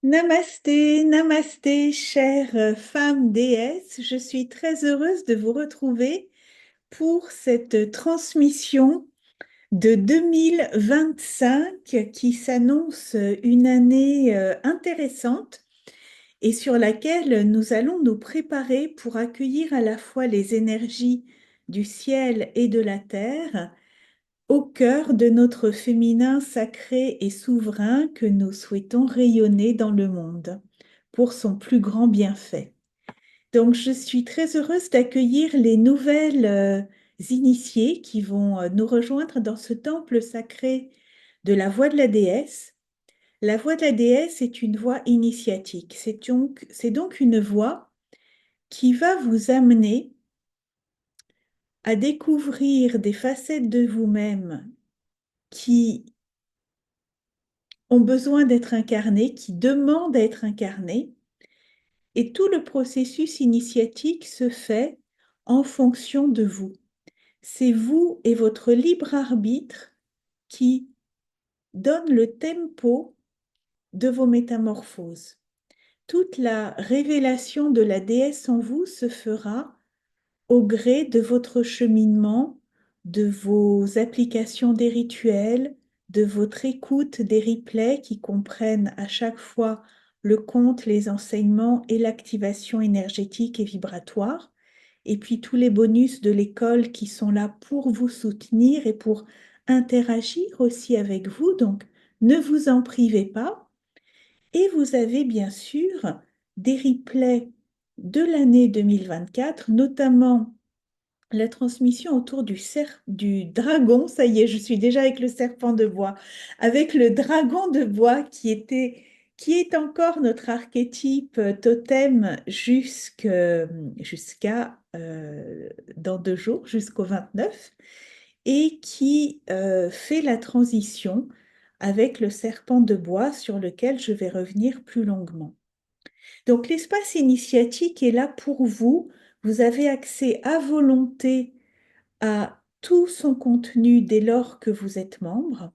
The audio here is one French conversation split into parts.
Namasté, namasté, chère femme déesse. Je suis très heureuse de vous retrouver pour cette transmission de 2025 qui s'annonce une année intéressante et sur laquelle nous allons nous préparer pour accueillir à la fois les énergies du ciel et de la terre au cœur de notre féminin sacré et souverain que nous souhaitons rayonner dans le monde pour son plus grand bienfait. Donc, je suis très heureuse d'accueillir les nouvelles initiées qui vont nous rejoindre dans ce temple sacré de la voix de la déesse. La voix de la déesse est une voix initiatique. C'est donc une voix qui va vous amener à découvrir des facettes de vous-même qui ont besoin d'être incarnées, qui demandent à être incarnées. Et tout le processus initiatique se fait en fonction de vous. C'est vous et votre libre arbitre qui donne le tempo de vos métamorphoses. Toute la révélation de la déesse en vous se fera au gré de votre cheminement, de vos applications des rituels, de votre écoute des replays qui comprennent à chaque fois le conte, les enseignements et l'activation énergétique et vibratoire, et puis tous les bonus de l'école qui sont là pour vous soutenir et pour interagir aussi avec vous. Donc, ne vous en privez pas. Et vous avez bien sûr des replays de l'année 2024, notamment la transmission autour du dragon. Ça y est, je suis déjà avec le serpent de bois, avec le dragon de bois qui est encore notre archétype totem jusqu'à dans 2 jours, jusqu'au 29, et qui fait la transition avec le serpent de bois sur lequel je vais revenir plus longuement. Donc l'espace initiatique est là pour vous. Vous avez accès à volonté à tout son contenu dès lors que vous êtes membre.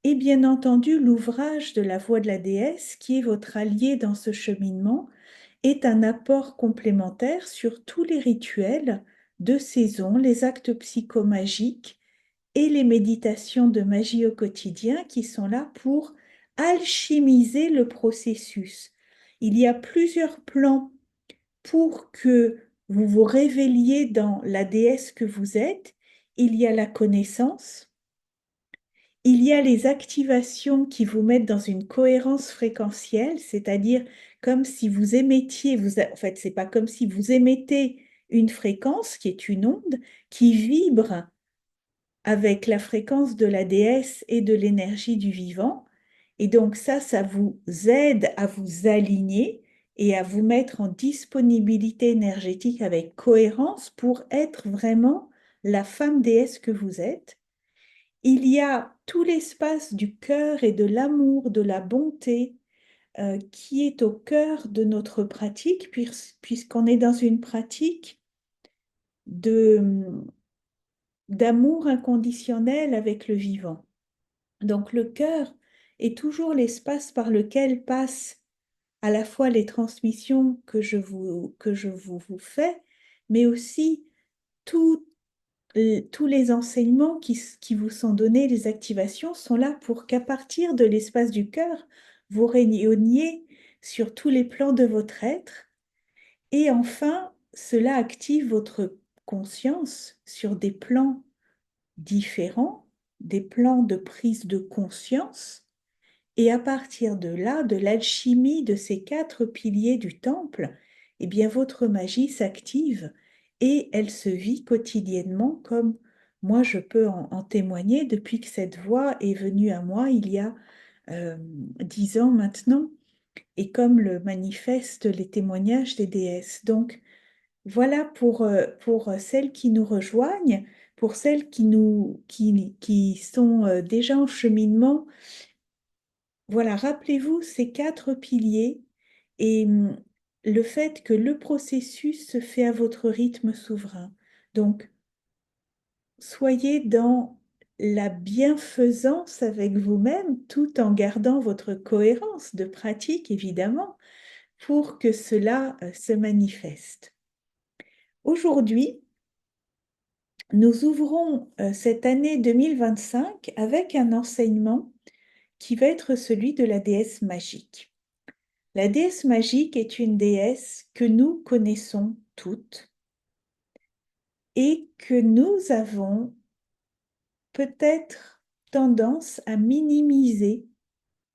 Et bien entendu, l'ouvrage de la Voix de la déesse, qui est votre allié dans ce cheminement, est un apport complémentaire sur tous les rituels de saison, les actes psychomagiques et les méditations de magie au quotidien qui sont là pour alchimiser le processus. Il y a plusieurs plans pour que vous vous révéliez dans la déesse que vous êtes. Il y a la connaissance, il y a les activations qui vous mettent dans une cohérence fréquentielle, c'est-à-dire comme si vous émettiez, en fait, c'est pas comme si vous émettez une fréquence qui est une onde qui vibre avec la fréquence de la déesse et de l'énergie du vivant. Et donc ça vous aide à vous aligner et à vous mettre en disponibilité énergétique avec cohérence pour être vraiment la femme déesse que vous êtes. Il y a tout l'espace du cœur et de l'amour, de la bonté qui est au cœur de notre pratique, puisqu'on est dans une pratique de, d'amour inconditionnel avec le vivant. Donc le cœur est toujours l'espace par lequel passent à la fois les transmissions que je vous fais, mais aussi tout- tous les enseignements qui vous sont donnés, les activations sont là pour qu'à partir de l'espace du cœur, vous rayonniez sur tous les plans de votre être. Et enfin, cela active votre conscience sur des plans différents, des plans de prise de conscience. Et à partir de là, de l'alchimie de ces 4 piliers du temple, eh bien votre magie s'active et elle se vit quotidiennement comme moi je peux en témoigner depuis que cette voix est venue à moi il y a 10 ans maintenant, et comme le manifestent les témoignages des déesses. Donc voilà pour celles qui nous rejoignent, pour celles qui sont déjà en cheminement. Voilà, rappelez-vous ces 4 piliers et le fait que le processus se fait à votre rythme souverain. Donc, soyez dans la bienfaisance avec vous-même tout en gardant votre cohérence de pratique, évidemment, pour que cela se manifeste. Aujourd'hui, nous ouvrons cette année 2025 avec un enseignement qui va être celui de la déesse magique. La déesse magique est une déesse que nous connaissons toutes et que nous avons peut-être tendance à minimiser,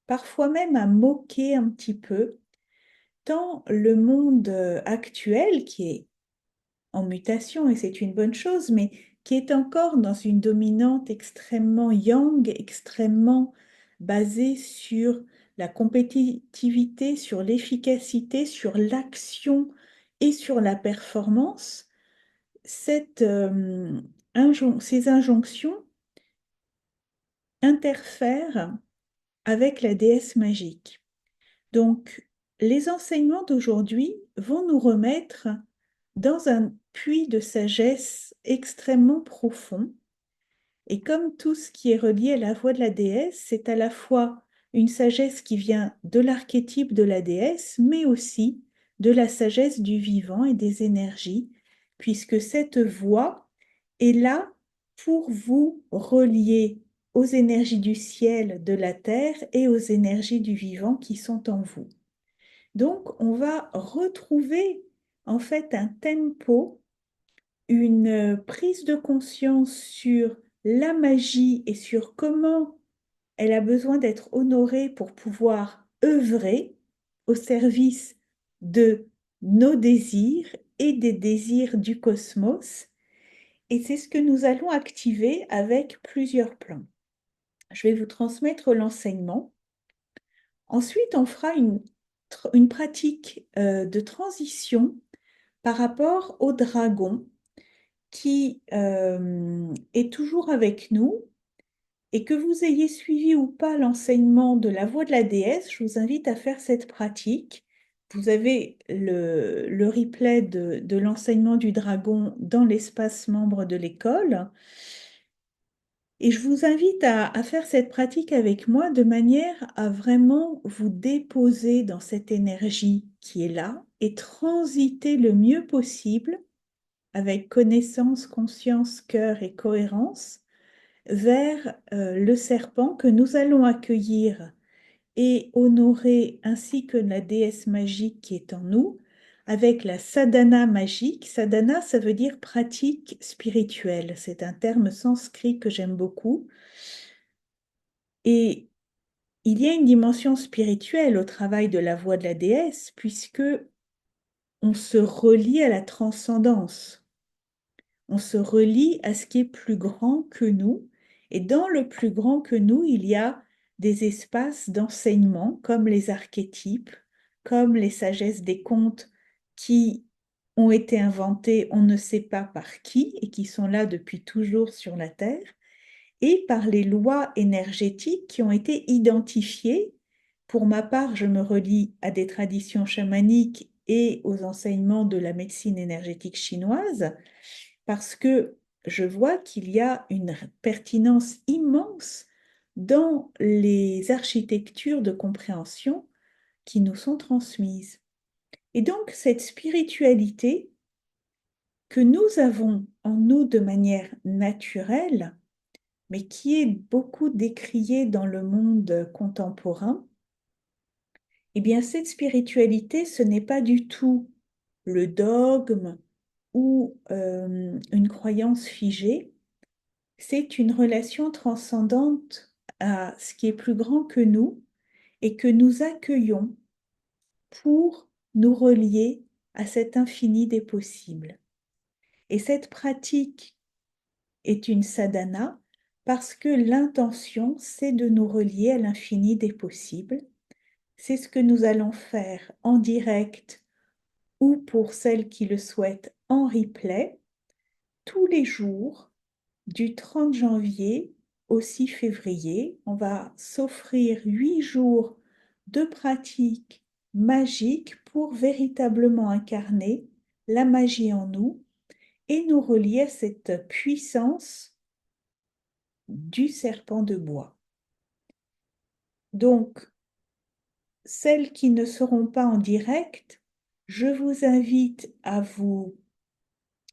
parfois même à moquer un petit peu, tant le monde actuel, qui est en mutation, et c'est une bonne chose, mais qui est encore dans une dominante extrêmement yang, extrêmement basée sur la compétitivité, sur l'efficacité, sur l'action et sur la performance, ces injonctions interfèrent avec la déesse magique. Donc, les enseignements d'aujourd'hui vont nous remettre dans un puits de sagesse extrêmement profond. Et comme tout ce qui est relié à la voix de la déesse, c'est à la fois une sagesse qui vient de l'archétype de la déesse, mais aussi de la sagesse du vivant et des énergies, puisque cette voix est là pour vous relier aux énergies du ciel, de la terre et aux énergies du vivant qui sont en vous. Donc, on va retrouver en fait un tempo, une prise de conscience sur la magie et sur comment elle a besoin d'être honorée pour pouvoir œuvrer au service de nos désirs et des désirs du cosmos. Et c'est ce que nous allons activer avec plusieurs plans. Je vais vous transmettre l'enseignement. Ensuite, on fera une pratique de transition par rapport au dragon qui est toujours avec nous. Et que vous ayez suivi ou pas l'enseignement de la voix de la déesse, je vous invite à faire cette pratique. Vous avez le replay de l'enseignement du dragon dans l'espace membre de l'école. Et je vous invite à faire cette pratique avec moi de manière à vraiment vous déposer dans cette énergie qui est là et transiter le mieux possible avec connaissance, conscience, cœur et cohérence vers le serpent que nous allons accueillir et honorer ainsi que la déesse magique qui est en nous avec la sadhana magique. Sadhana, ça veut dire pratique spirituelle. C'est un terme sanskrit que j'aime beaucoup. Et il y a une dimension spirituelle au travail de la voix de la déesse puisque on se relie à la transcendance. On se relie à ce qui est plus grand que nous. Et dans le plus grand que nous, il y a des espaces d'enseignement comme les archétypes, comme les sagesses des contes qui ont été inventés, on ne sait pas par qui, et qui sont là depuis toujours sur la Terre, et par les lois énergétiques qui ont été identifiées. Pour ma part, je me relie à des traditions chamaniques et aux enseignements de la médecine énergétique chinoise parce que je vois qu'il y a une pertinence immense dans les architectures de compréhension qui nous sont transmises. Et donc, cette spiritualité que nous avons en nous de manière naturelle, mais qui est beaucoup décriée dans le monde contemporain, eh bien, cette spiritualité, ce n'est pas du tout le dogme ou une croyance figée, c'est une relation transcendante à ce qui est plus grand que nous et que nous accueillons pour nous relier à cet infini des possibles. Et cette pratique est une sadhana parce que l'intention, c'est de nous relier à l'infini des possibles. C'est ce que nous allons faire en direct ou pour celles qui le souhaitent en replay tous les jours du 30 janvier au 6 février. On va s'offrir 8 jours de pratique magique pour véritablement incarner la magie en nous et nous relier à cette puissance du serpent de bois. Donc, celles qui ne seront pas en direct, je vous invite à vous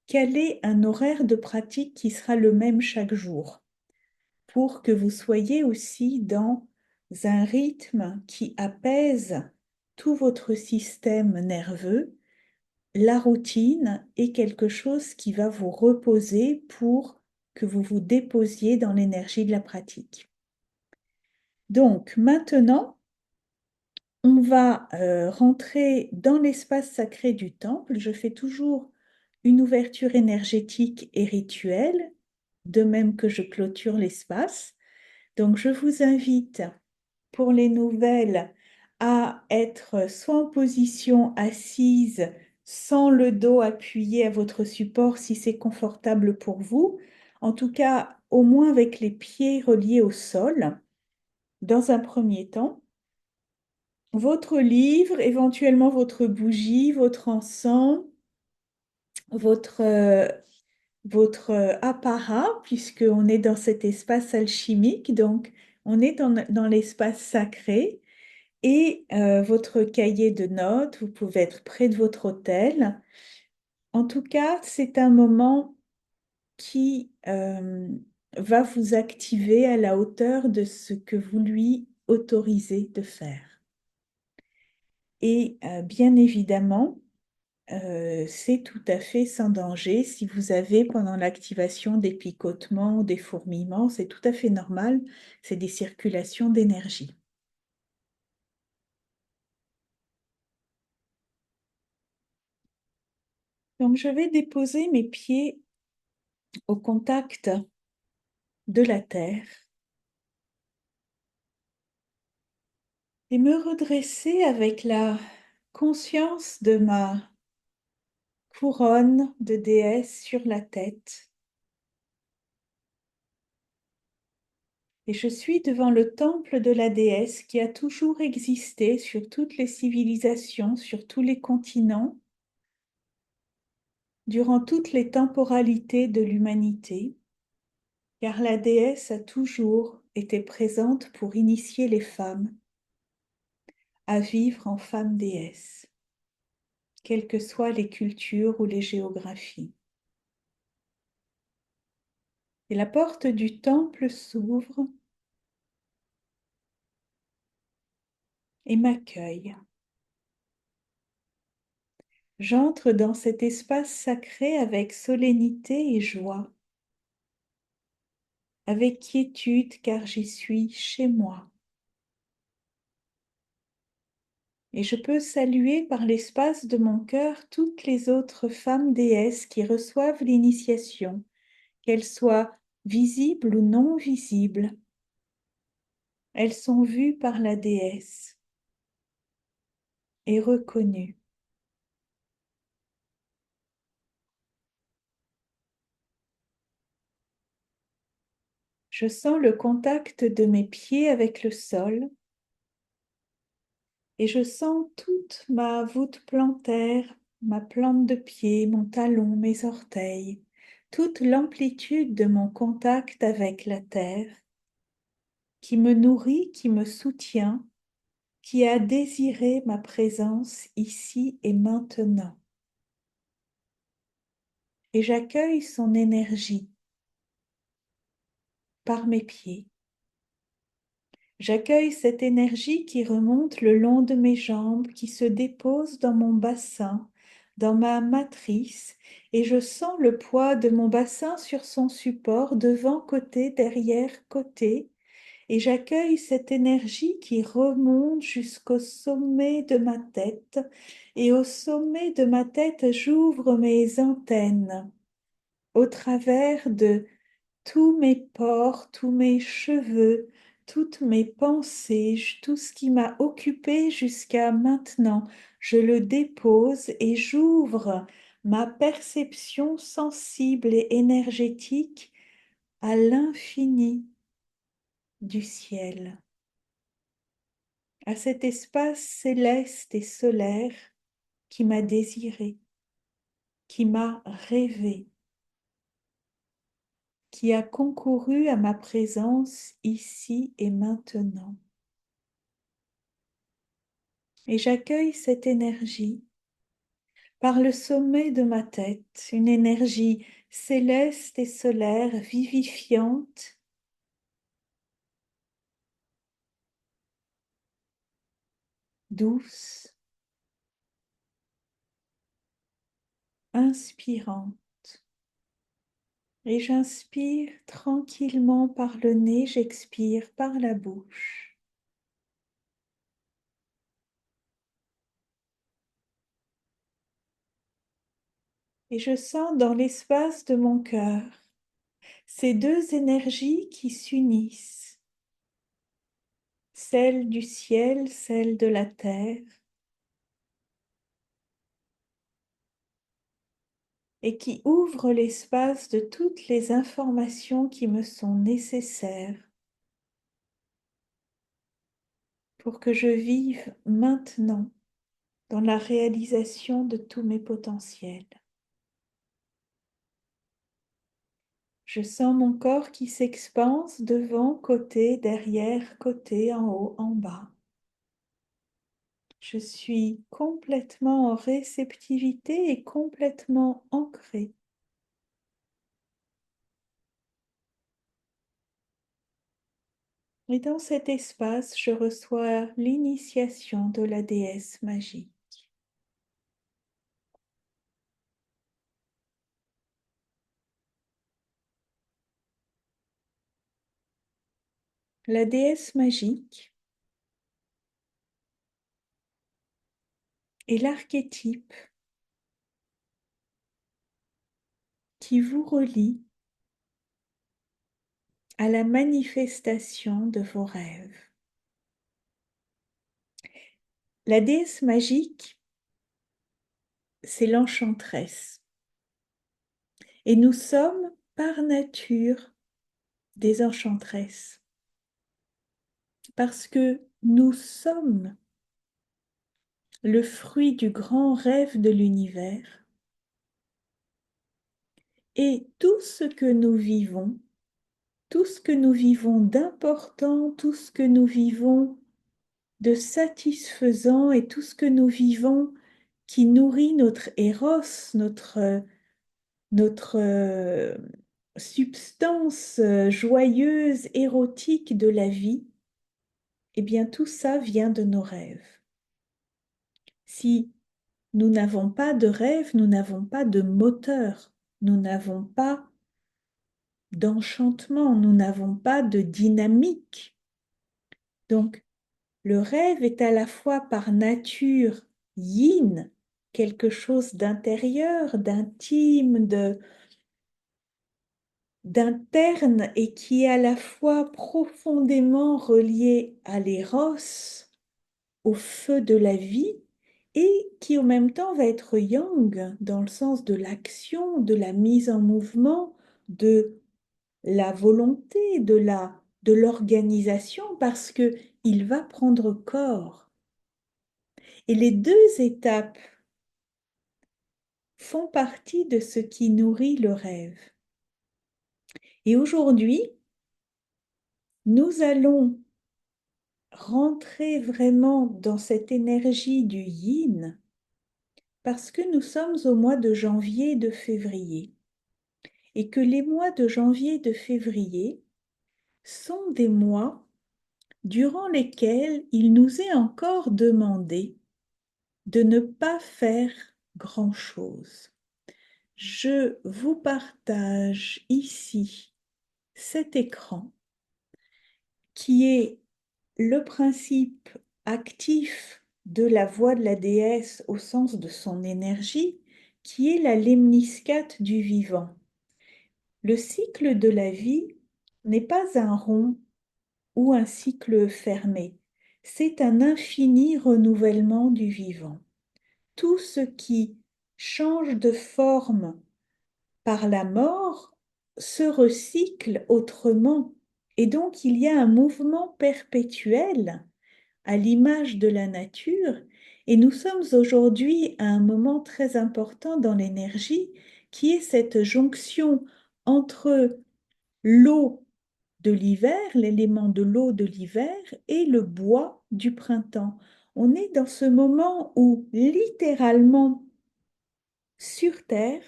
caler un horaire de pratique qui sera le même chaque jour, pour que vous soyez aussi dans un rythme qui apaise tout votre système nerveux. La routine est quelque chose qui va vous reposer pour que vous vous déposiez dans l'énergie de la pratique. Donc maintenant, on va rentrer dans l'espace sacré du temple. Je fais toujours une ouverture énergétique et rituelle, de même que je clôture l'espace. Donc je vous invite pour les nouvelles à être soit en position assise, sans le dos appuyé à votre support si c'est confortable pour vous. En tout cas, au moins avec les pieds reliés au sol, dans un premier temps. Votre livre, éventuellement votre bougie, votre encens, votre, votre apparat, puisqu'on est dans cet espace alchimique, donc on est dans l'espace sacré. Et votre cahier de notes, vous pouvez être près de votre autel. En tout cas, c'est un moment qui va vous activer à la hauteur de ce que vous lui autorisez de faire. Et bien évidemment, c'est tout à fait sans danger. Si vous avez pendant l'activation des picotements ou des fourmillements, c'est tout à fait normal. C'est des circulations d'énergie. Donc, je vais déposer mes pieds au contact de la terre et me redresser avec la conscience de ma couronne de déesse sur la tête. Et je suis devant le temple de la déesse qui a toujours existé sur toutes les civilisations, sur tous les continents, durant toutes les temporalités de l'humanité, car la déesse a toujours été présente pour initier les femmes à vivre en femme déesse, quelles que soient les cultures ou les géographies. Et la porte du temple s'ouvre et m'accueille. J'entre dans cet espace sacré avec solennité et joie, avec quiétude car j'y suis chez moi. Et je peux saluer par l'espace de mon cœur toutes les autres femmes déesses qui reçoivent l'initiation, qu'elles soient visibles ou non visibles. Elles sont vues par la déesse et reconnues. Je sens le contact de mes pieds avec le sol et je sens toute ma voûte plantaire, ma plante de pied, mon talon, mes orteils, toute l'amplitude de mon contact avec la terre qui me nourrit, qui me soutient, qui a désiré ma présence ici et maintenant. Et j'accueille son énergie par mes pieds. J'accueille cette énergie qui remonte le long de mes jambes, qui se dépose dans mon bassin, dans ma matrice, et je sens le poids de mon bassin sur son support, devant côté, derrière côté, et j'accueille cette énergie qui remonte jusqu'au sommet de ma tête, et au sommet de ma tête, j'ouvre mes antennes au travers de tous mes pores, tous mes cheveux, toutes mes pensées, tout ce qui m'a occupé jusqu'à maintenant. Je le dépose et j'ouvre ma perception sensible et énergétique à l'infini du ciel, à cet espace céleste et solaire qui m'a désiré, qui m'a rêvé, qui a concouru à ma présence ici et maintenant. Et j'accueille cette énergie par le sommet de ma tête, une énergie céleste et solaire, vivifiante, douce, inspirante. Et j'inspire tranquillement par le nez, j'expire par la bouche. Et je sens dans l'espace de mon cœur ces deux énergies qui s'unissent, celle du ciel, celle de la terre, et qui ouvrent l'espace de toutes les informations qui me sont nécessaires pour que je vive maintenant dans la réalisation de tous mes potentiels. Je sens mon corps qui s'expanse devant, côté, derrière, côté, en haut, en bas. Je suis complètement en réceptivité et complètement ancrée. Et dans cet espace, je reçois l'initiation de la déesse magique. La déesse magique est l'archétype qui vous relie à la manifestation de vos rêves. La déesse magique, c'est l'enchanteresse. Et nous sommes par nature des enchantresses. Parce que nous sommes le fruit du grand rêve de l'univers. Et tout ce que nous vivons, tout ce que nous vivons d'important, tout ce que nous vivons de satisfaisant et tout ce que nous vivons qui nourrit notre éros, notre substance joyeuse, érotique de la vie, eh bien tout ça vient de nos rêves. Si nous n'avons pas de rêve, nous n'avons pas de moteur, nous n'avons pas d'enchantement, nous n'avons pas de dynamique. Donc, le rêve est à la fois par nature yin, quelque chose d'intérieur, d'intime, d'interne et qui est à la fois profondément relié à l'éros, au feu de la vie, et qui en même temps va être yang dans le sens de l'action, de la mise en mouvement, de la volonté, de l'organisation, parce que il va prendre corps. Et les deux étapes font partie de ce qui nourrit le rêve. Et aujourd'hui, nous allons rentrer vraiment dans cette énergie du yin parce que nous sommes au mois de janvier et de février et que les mois de janvier et de février sont des mois durant lesquels il nous est encore demandé de ne pas faire grand-chose. Je vous partage ici cet écran qui est le principe actif de la voix de la déesse au sens de son énergie, qui est la lemniscate du vivant. Le cycle de la vie n'est pas un rond ou un cycle fermé, c'est un infini renouvellement du vivant. Tout ce qui change de forme par la mort se recycle autrement. Et donc il y a un mouvement perpétuel à l'image de la nature. Et nous sommes aujourd'hui à un moment très important dans l'énergie qui est cette jonction entre l'eau de l'hiver, l'élément de l'eau de l'hiver et le bois du printemps. On est dans ce moment où littéralement sur Terre,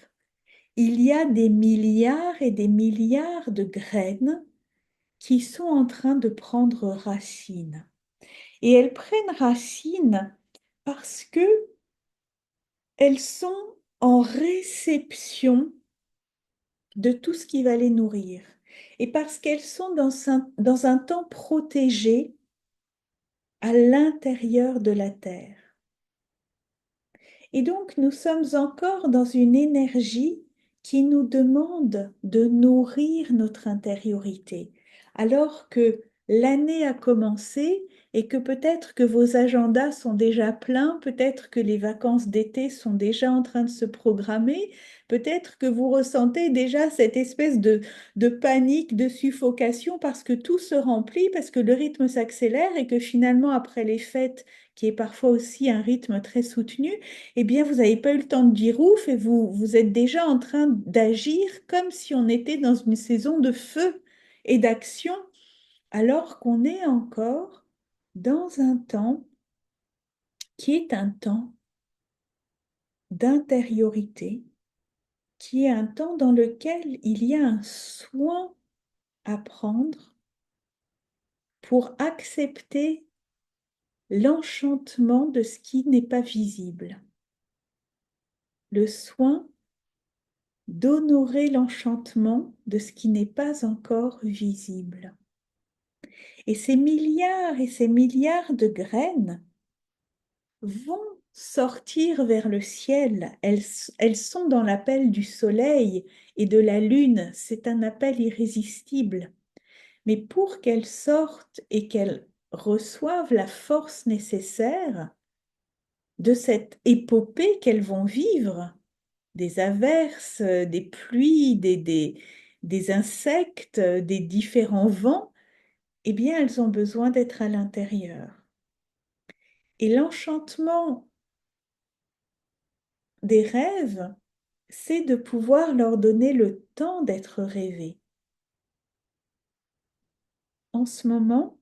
il y a des milliards et des milliards de graines qui sont en train de prendre racine. Et elles prennent racine parce que elles sont en réception de tout ce qui va les nourrir. Et parce qu'elles sont dans un temps protégé à l'intérieur de la Terre. Et donc, nous sommes encore dans une énergie qui nous demande de nourrir notre intériorité, alors que l'année a commencé et que peut-être que vos agendas sont déjà pleins, peut-être que les vacances d'été sont déjà en train de se programmer, peut-être que vous ressentez déjà cette espèce de panique, de suffocation parce que tout se remplit, parce que le rythme s'accélère et que finalement, après les fêtes, qui est parfois aussi un rythme très soutenu, eh bien, vous n'avez pas eu le temps de dire ouf et vous êtes déjà en train d'agir comme si on était dans une saison de feu et d'action, alors qu'on est encore dans un temps qui est un temps d'intériorité, qui est un temps dans lequel il y a un soin à prendre pour accepter l'enchantement de ce qui n'est pas visible, le soin d'honorer l'enchantement de ce qui n'est pas encore visible. Et ces milliards de graines vont sortir vers le ciel. Elles sont dans l'appel du soleil et de la lune. C'est un appel irrésistible. Mais pour qu'elles sortent et qu'elles reçoivent la force nécessaire de cette épopée qu'elles vont vivre, des averses, des pluies, des insectes, des différents vents, eh bien, elles ont besoin d'être à l'intérieur. Et l'enchantement des rêves, c'est de pouvoir leur donner le temps d'être rêvés. En ce moment,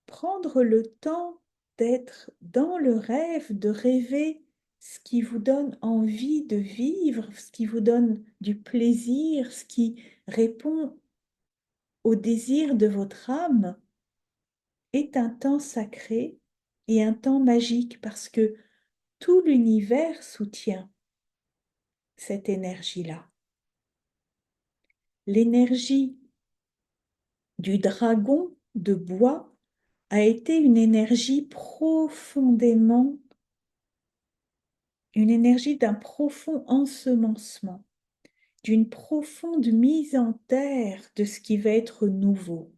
prendre le temps d'être dans le rêve, de rêver ce qui vous donne envie de vivre, ce qui vous donne du plaisir, ce qui répond au désir de votre âme, est un temps sacré et un temps magique parce que tout l'univers soutient cette énergie-là. L'énergie du dragon de bois a été une énergie profondément, une énergie d'un profond ensemencement, d'une profonde mise en terre de ce qui va être nouveau.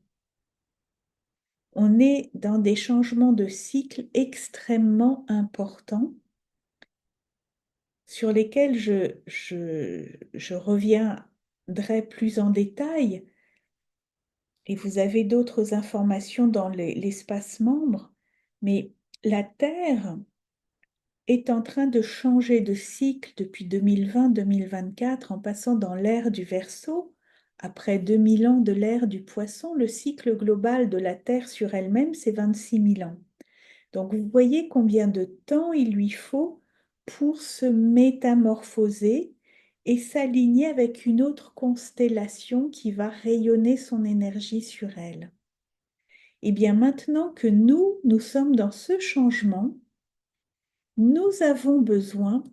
On est dans des changements de cycle extrêmement importants sur lesquels je reviendrai plus en détail, et vous avez d'autres informations dans l'espace membre, mais la Terre est en train de changer de cycle depuis 2020-2024 en passant dans l'ère du Verseau. Après 2000 ans de l'ère du Poisson, le cycle global de la Terre sur elle-même, c'est 26 000 ans. Donc vous voyez combien de temps il lui faut pour se métamorphoser et s'aligner avec une autre constellation qui va rayonner son énergie sur elle. Et bien maintenant que nous sommes dans ce changement, nous avons besoin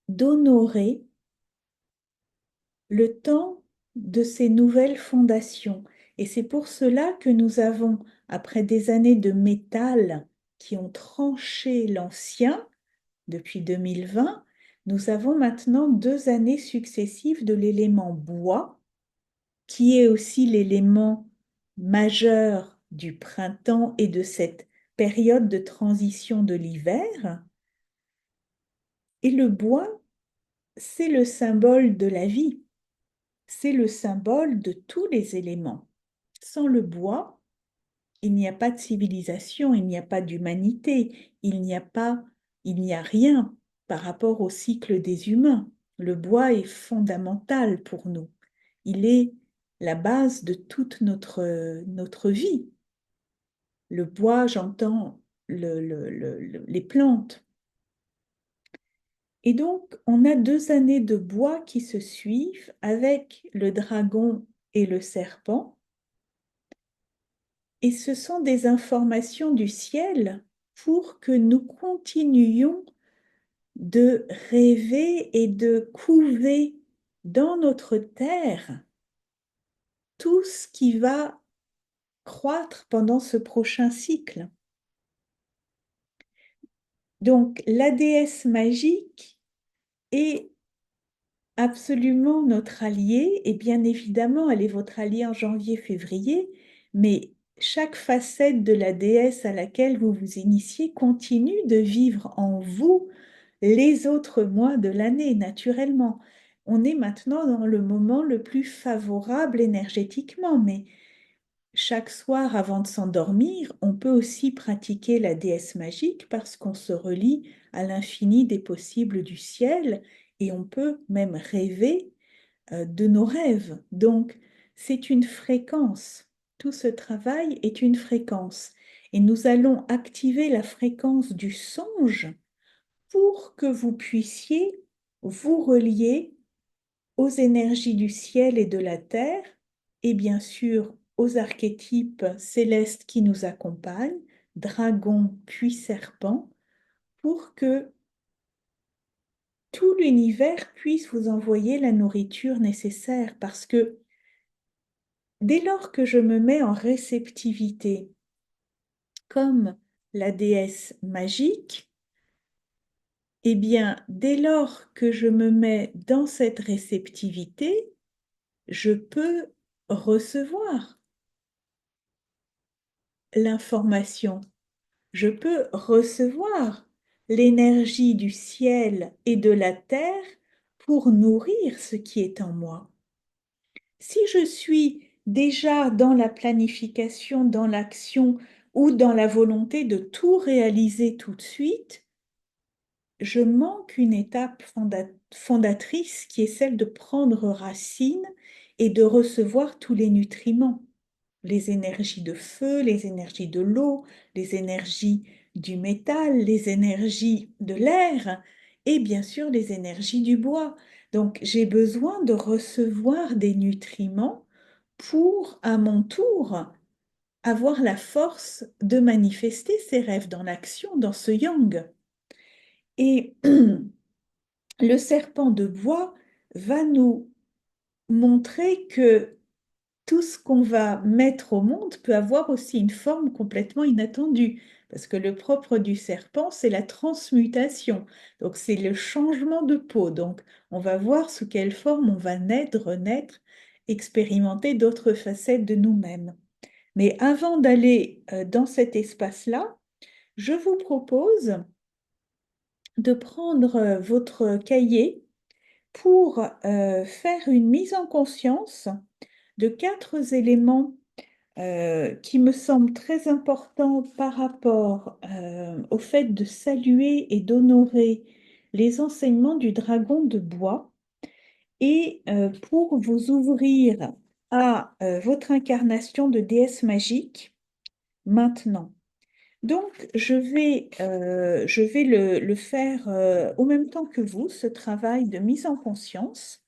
d'honorer le temps de ces nouvelles fondations. Et c'est pour cela que nous avons, après des années de métal qui ont tranché l'ancien, depuis 2020, nous avons maintenant 2 années successives de l'élément bois, qui est aussi l'élément majeur du printemps et de cette période de transition de l'hiver. Et le bois, c'est le symbole de la vie, c'est le symbole de tous les éléments. Sans le bois, il n'y a pas de civilisation, il n'y a pas d'humanité, il n'y a rien par rapport au cycle des humains. Le bois est fondamental pour nous. Il est la base de toute notre vie. Le bois, j'entends les plantes. Et donc, on a 2 années de bois qui se suivent avec le dragon et le serpent. Et ce sont des informations du ciel pour que nous continuions de rêver et de couver dans notre terre tout ce qui va croître pendant ce prochain cycle. Donc, la déesse magique est absolument notre alliée, et bien évidemment, elle est votre alliée en janvier-février, mais chaque facette de la déesse à laquelle vous vous initiez continue de vivre en vous les autres mois de l'année, naturellement. On est maintenant dans le moment le plus favorable énergétiquement, mais chaque soir avant de s'endormir, on peut aussi pratiquer la déesse magique parce qu'on se relie à l'infini des possibles du ciel et on peut même rêver de nos rêves. Donc, c'est une fréquence. Tout ce travail est une fréquence. Et nous allons activer la fréquence du songe pour que vous puissiez vous relier aux énergies du ciel et de la terre, et bien sûr aux archétypes célestes qui nous accompagnent, dragon puis serpent, pour que tout l'univers puisse vous envoyer la nourriture nécessaire. Parce que dès lors que je me mets en réceptivité comme la déesse magique, eh bien, dès lors que je me mets dans cette réceptivité, je peux recevoir l'information. Je peux recevoir l'énergie du ciel et de la terre pour nourrir ce qui est en moi. Si je suis déjà dans la planification, dans l'action ou dans la volonté de tout réaliser tout de suite, je manque une étape fondatrice qui est celle de prendre racine et de recevoir tous les nutriments, les énergies de feu, les énergies de l'eau, les énergies du métal, les énergies de l'air et bien sûr les énergies du bois. Donc j'ai besoin de recevoir des nutriments pour, à mon tour, avoir la force de manifester ces rêves dans l'action, dans ce yang. Et le serpent de bois va nous montrer que tout ce qu'on va mettre au monde peut avoir aussi une forme complètement inattendue. Parce que le propre du serpent, c'est la transmutation. Donc, c'est le changement de peau. Donc, on va voir sous quelle forme on va naître, renaître, expérimenter d'autres facettes de nous-mêmes. Mais avant d'aller dans cet espace-là, je vous propose de prendre votre cahier pour faire une mise en conscience de 4 éléments qui me semblent très importants par rapport au fait de saluer et d'honorer les enseignements du dragon de bois et pour vous ouvrir à votre incarnation de déesse magique maintenant. Donc, je vais le faire au même temps que vous, ce travail de mise en conscience.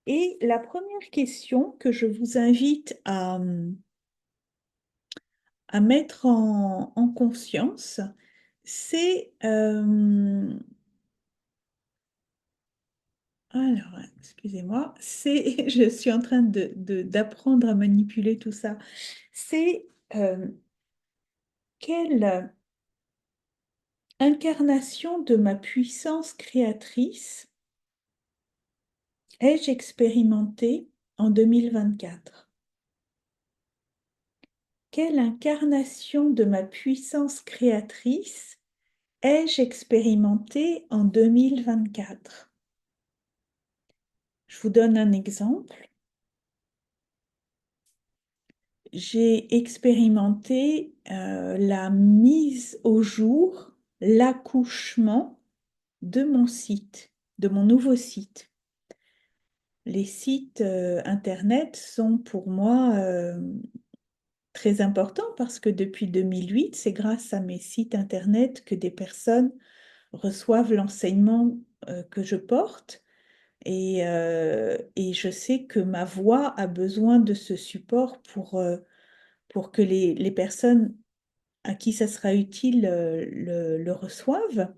Et la première question que je vous invite à mettre en conscience, c'est... alors, excusez-moi, c'est, je suis en train d'apprendre à manipuler tout ça. C'est euh, quelle incarnation de ma puissance créatrice ai-je expérimenté en 2024? Quelle incarnation de ma puissance créatrice ai-je expérimenté en 2024? Je vous donne un exemple. J'ai expérimenté la mise au jour, l'accouchement de mon site, de mon nouveau site. Les sites Internet sont pour moi très importants parce que depuis 2008, c'est grâce à mes sites Internet que des personnes reçoivent l'enseignement que je porte. Et je sais que ma voix a besoin de ce support pour que les personnes à qui ça sera utile le reçoivent.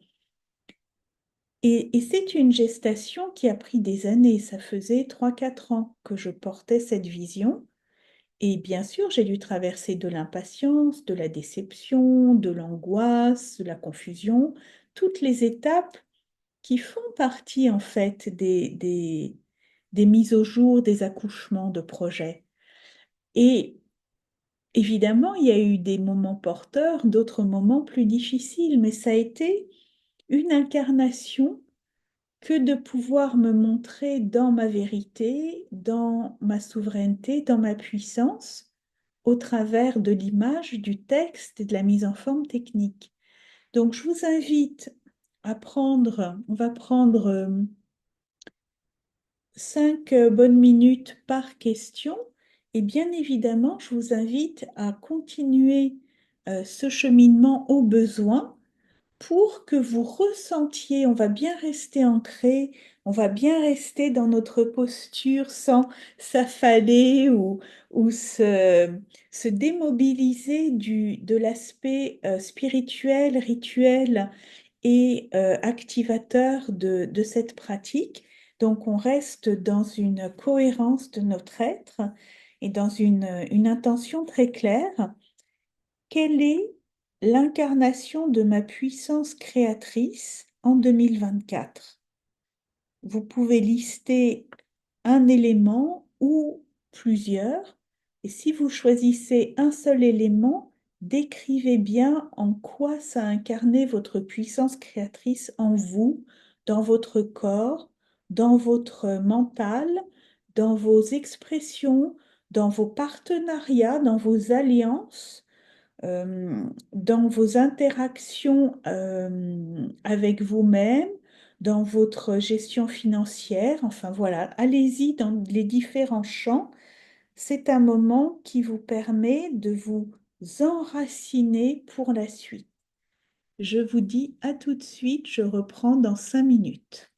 Et c'est une gestation qui a pris des années. Ça faisait 3 4 ans que je portais cette vision. Et bien sûr, j'ai dû traverser de l'impatience, de la déception, de l'angoisse, de la confusion, toutes les étapes qui font partie en fait des mises au jour, des accouchements de projets. Et évidemment, il y a eu des moments porteurs, d'autres moments plus difficiles, mais ça a été une incarnation que de pouvoir me montrer dans ma vérité, dans ma souveraineté, dans ma puissance, au travers de l'image, du texte et de la mise en forme technique. Donc, je vous invite à prendre, on va prendre 5 bonnes minutes par question. Et bien évidemment, je vous invite à continuer ce cheminement au besoin pour que vous ressentiez, on va bien rester ancré, on va bien rester dans notre posture sans s'affaler ou se démobiliser de l'aspect spirituel, rituel et activateur de cette pratique. Donc on reste dans une cohérence de notre être et dans une intention très claire. Quelle est l'incarnation de ma puissance créatrice en 2024? Vous pouvez lister un élément ou plusieurs. Et si vous choisissez un seul élément, décrivez bien en quoi ça a incarné votre puissance créatrice en vous, dans votre corps, dans votre mental, dans vos expressions, dans vos partenariats, dans vos alliances, dans vos interactions avec vous-même, dans votre gestion financière. Enfin voilà, allez-y dans les différents champs. C'est un moment qui vous permet de vous enraciner pour la suite. Je vous dis à tout de suite, je reprends dans 5 minutes.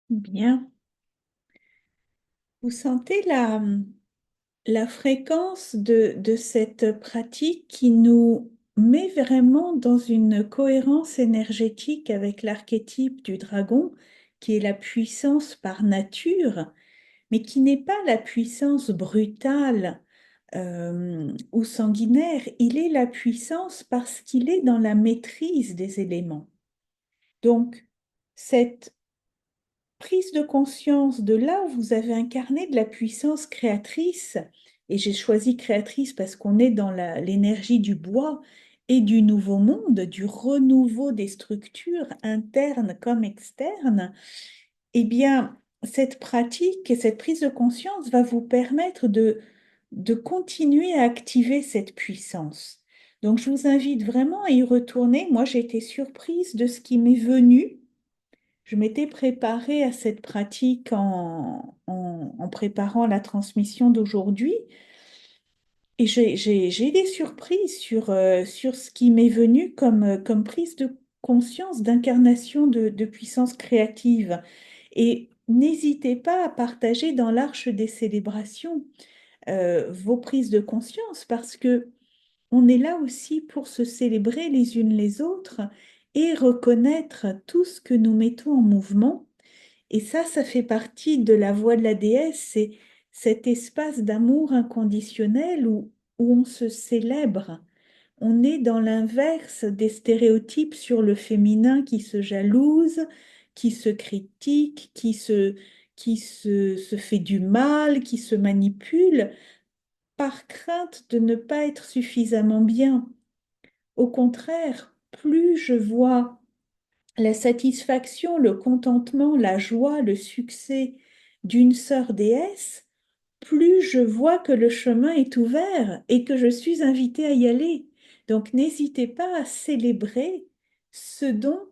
Bien. Vous sentez la fréquence de cette pratique qui nous met vraiment dans une cohérence énergétique avec l'archétype du dragon, qui est la puissance par nature, mais qui n'est pas la puissance brutale ou sanguinaire. Il est la puissance parce qu'il est dans la maîtrise des éléments. Donc, cette prise de conscience de là où vous avez incarné de la puissance créatrice, et j'ai choisi créatrice parce qu'on est dans l'énergie du bois et du nouveau monde, du renouveau des structures internes comme externes, eh bien, cette pratique et cette prise de conscience va vous permettre de continuer à activer cette puissance. Donc, je vous invite vraiment à y retourner. Moi, j'ai été surprise de ce qui m'est venu. Je m'étais préparée à cette pratique en préparant la transmission d'aujourd'hui et j'ai été surprise sur ce qui m'est venu comme prise de conscience d'incarnation de puissance créative. Et n'hésitez pas à partager dans l'arche des célébrations vos prises de conscience parce que on est là aussi pour se célébrer les unes les autres et reconnaître tout ce que nous mettons en mouvement. Et ça fait partie de la voix de la déesse, c'est cet espace d'amour inconditionnel où on se célèbre. On est dans l'inverse des stéréotypes sur le féminin qui se jalouse, qui se critique, qui se fait du mal, qui se manipule par crainte de ne pas être suffisamment bien. Au contraire, plus je vois la satisfaction, le contentement, la joie, le succès d'une sœur déesse, plus je vois que le chemin est ouvert et que je suis invitée à y aller. Donc n'hésitez pas à célébrer ce dont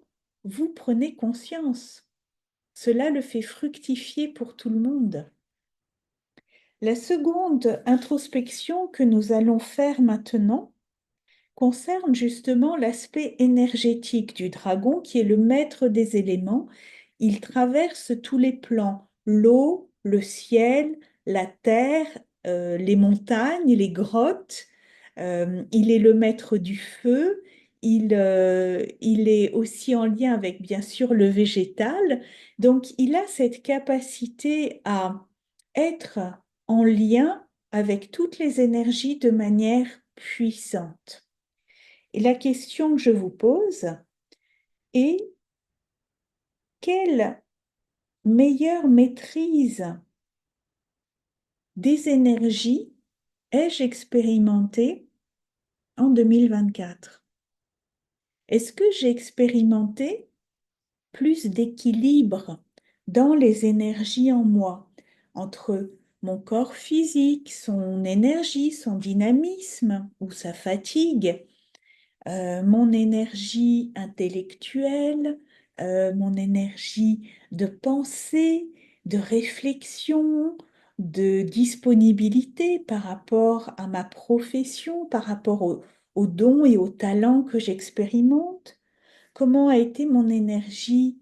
vous prenez conscience. Cela le fait fructifier pour tout le monde. La seconde introspection que nous allons faire maintenant concerne justement l'aspect énergétique du dragon qui est le maître des éléments. Il traverse tous les plans, l'eau, le ciel, la terre, les montagnes, les grottes. Il est le maître du feu. Il est aussi en lien avec, bien sûr, le végétal. Donc, il a cette capacité à être en lien avec toutes les énergies de manière puissante. Et la question que je vous pose est quelle meilleure maîtrise des énergies ai-je expérimenté en 2024? Est-ce que j'ai expérimenté plus d'équilibre dans les énergies en moi, entre mon corps physique, son énergie, son dynamisme ou sa fatigue, mon énergie intellectuelle, mon énergie de pensée, de réflexion, de disponibilité par rapport à ma profession, par rapport aux dons et aux talents que j'expérimente. Comment a été mon énergie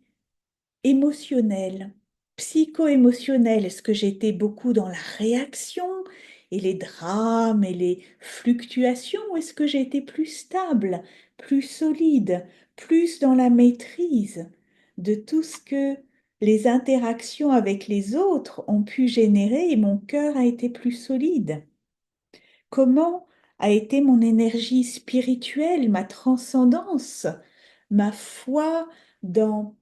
émotionnelle, psycho-émotionnelle? Est-ce que j'étais beaucoup dans la réaction et les drames et les fluctuations ou est-ce que j'ai été plus stable, plus solide, plus dans la maîtrise de tout ce que les interactions avec les autres ont pu générer et mon cœur a été plus solide? Comment a été mon énergie spirituelle, ma transcendance, ma foi dans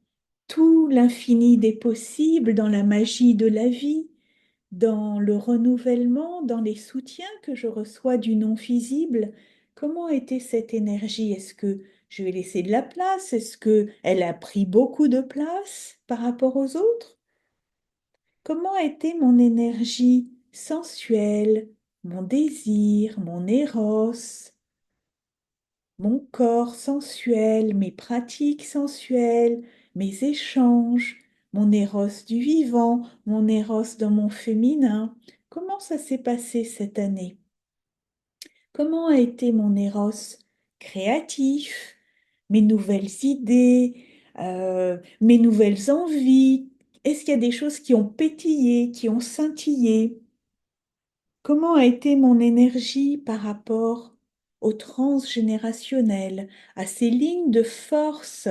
tout l'infini des possibles, dans la magie de la vie, dans le renouvellement, dans les soutiens que je reçois du non visible? Comment était cette énergie? Est-ce que je vais laisser de la place? Est-ce que elle a pris beaucoup de place par rapport aux autres? Comment était mon énergie sensuelle, mon désir, mon éros, mon corps sensuel, mes pratiques sensuelles, mes échanges, mon éros du vivant, mon éros dans mon féminin? Comment ça s'est passé cette année? Comment a été mon éros créatif, mes nouvelles idées, mes nouvelles envies? Est-ce qu'il y a des choses qui ont pétillé, qui ont scintillé? Comment a été mon énergie par rapport au transgénérationnel, à ces lignes de force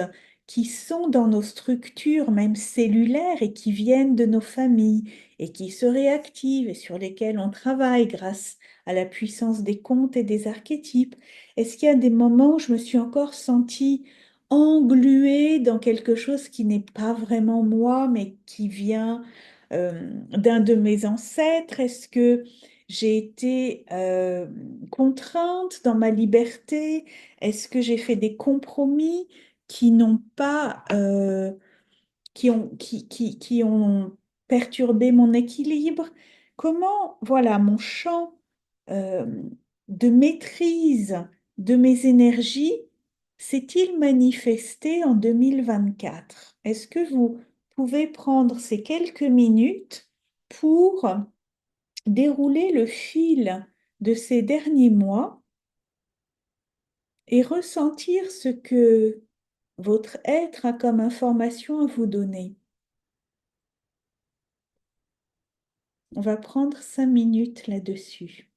qui sont dans nos structures, même cellulaires, et qui viennent de nos familles, et qui se réactivent, et sur lesquelles on travaille grâce à la puissance des contes et des archétypes? Est-ce qu'il y a des moments où je me suis encore sentie engluée dans quelque chose qui n'est pas vraiment moi, mais qui vient d'un de mes ancêtres? Est-ce que j'ai été contrainte dans ma liberté? Est-ce que j'ai fait des compromis qui n'ont pas, qui ont perturbé mon équilibre? Comment, voilà, mon champ euh, de maîtrise de mes énergies s'est-il manifesté en 2024? Est-ce que vous pouvez prendre ces quelques minutes pour dérouler le fil de ces derniers mois et ressentir ce que votre être a comme information à vous donner? On va prendre 5 minutes là-dessus.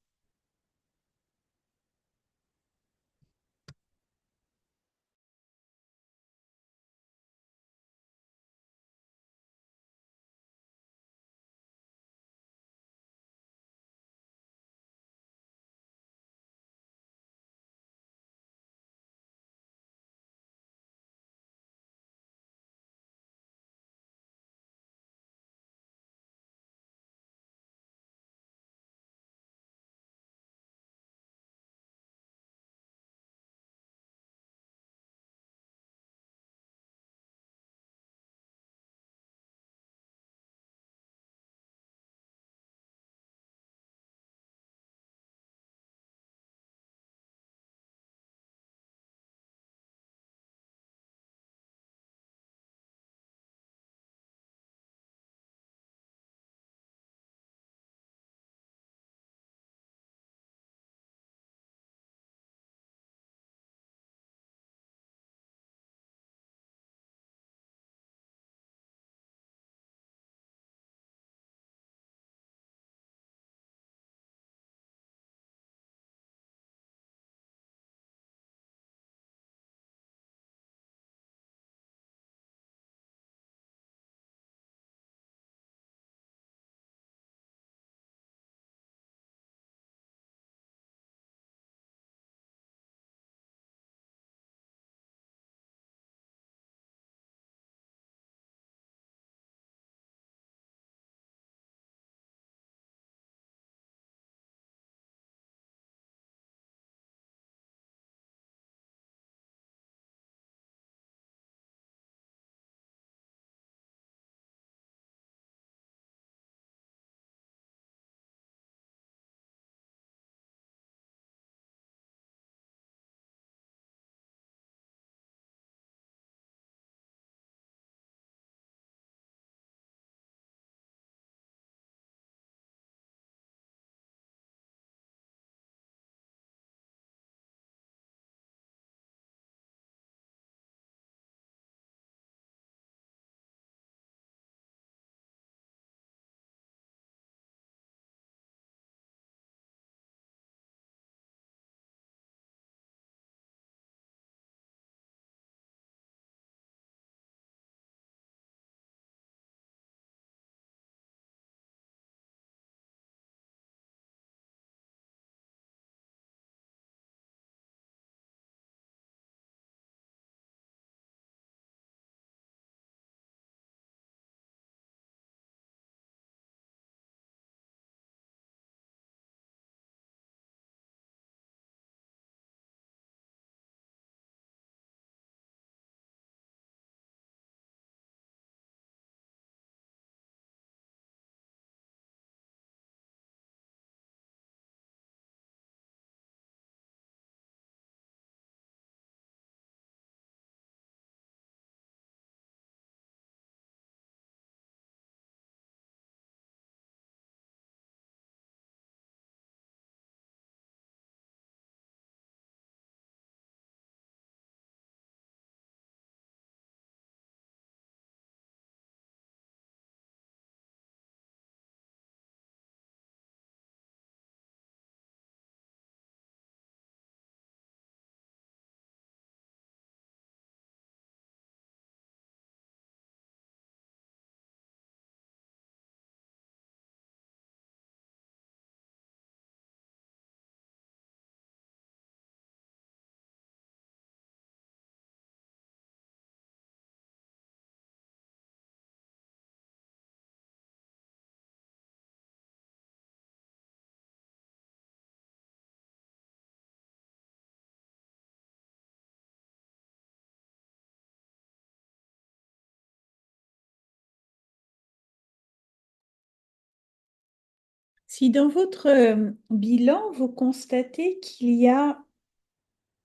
Si dans votre bilan, vous constatez qu'il y a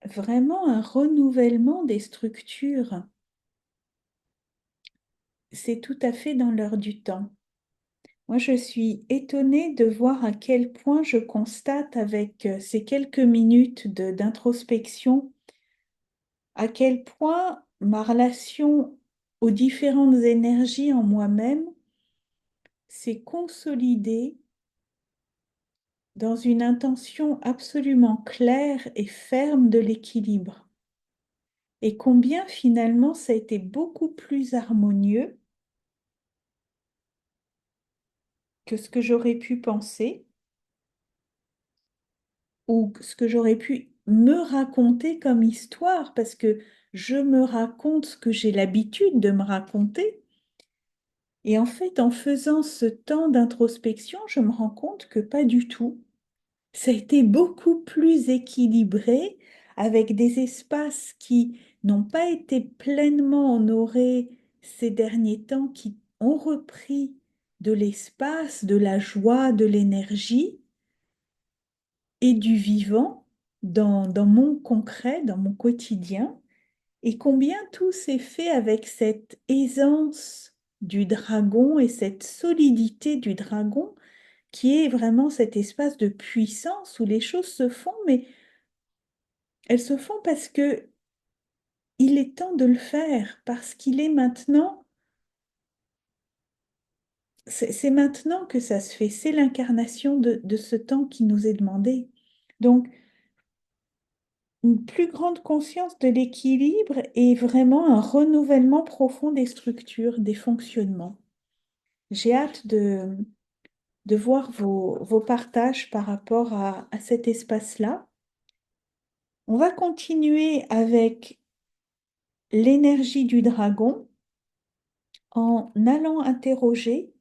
vraiment un renouvellement des structures, c'est tout à fait dans l'heure du temps. Moi, je suis étonnée de voir à quel point je constate avec ces quelques minutes d'introspection, à quel point ma relation aux différentes énergies en moi-même s'est consolidée dans une intention absolument claire et ferme de l'équilibre. Et combien finalement ça a été beaucoup plus harmonieux que ce que j'aurais pu penser ou ce que j'aurais pu me raconter comme histoire, parce que je me raconte ce que j'ai l'habitude de me raconter. Et en fait, en faisant ce temps d'introspection, je me rends compte que pas du tout. Ça a été beaucoup plus équilibré, avec des espaces qui n'ont pas été pleinement honorés ces derniers temps, qui ont repris de l'espace, de la joie, de l'énergie et du vivant dans mon concret, dans mon quotidien, et combien tout s'est fait avec cette aisance du dragon et cette solidité du dragon qui est vraiment cet espace de puissance où les choses se font, mais elles se font parce que il est temps de le faire, parce qu'il est maintenant, c'est maintenant que ça se fait, c'est l'incarnation de ce temps qui nous est demandé. Donc, une plus grande conscience de l'équilibre et vraiment un renouvellement profond des structures, des fonctionnements. J'ai hâte de voir vos partages par rapport à cet espace-là. On va continuer avec l'énergie du dragon en allant interroger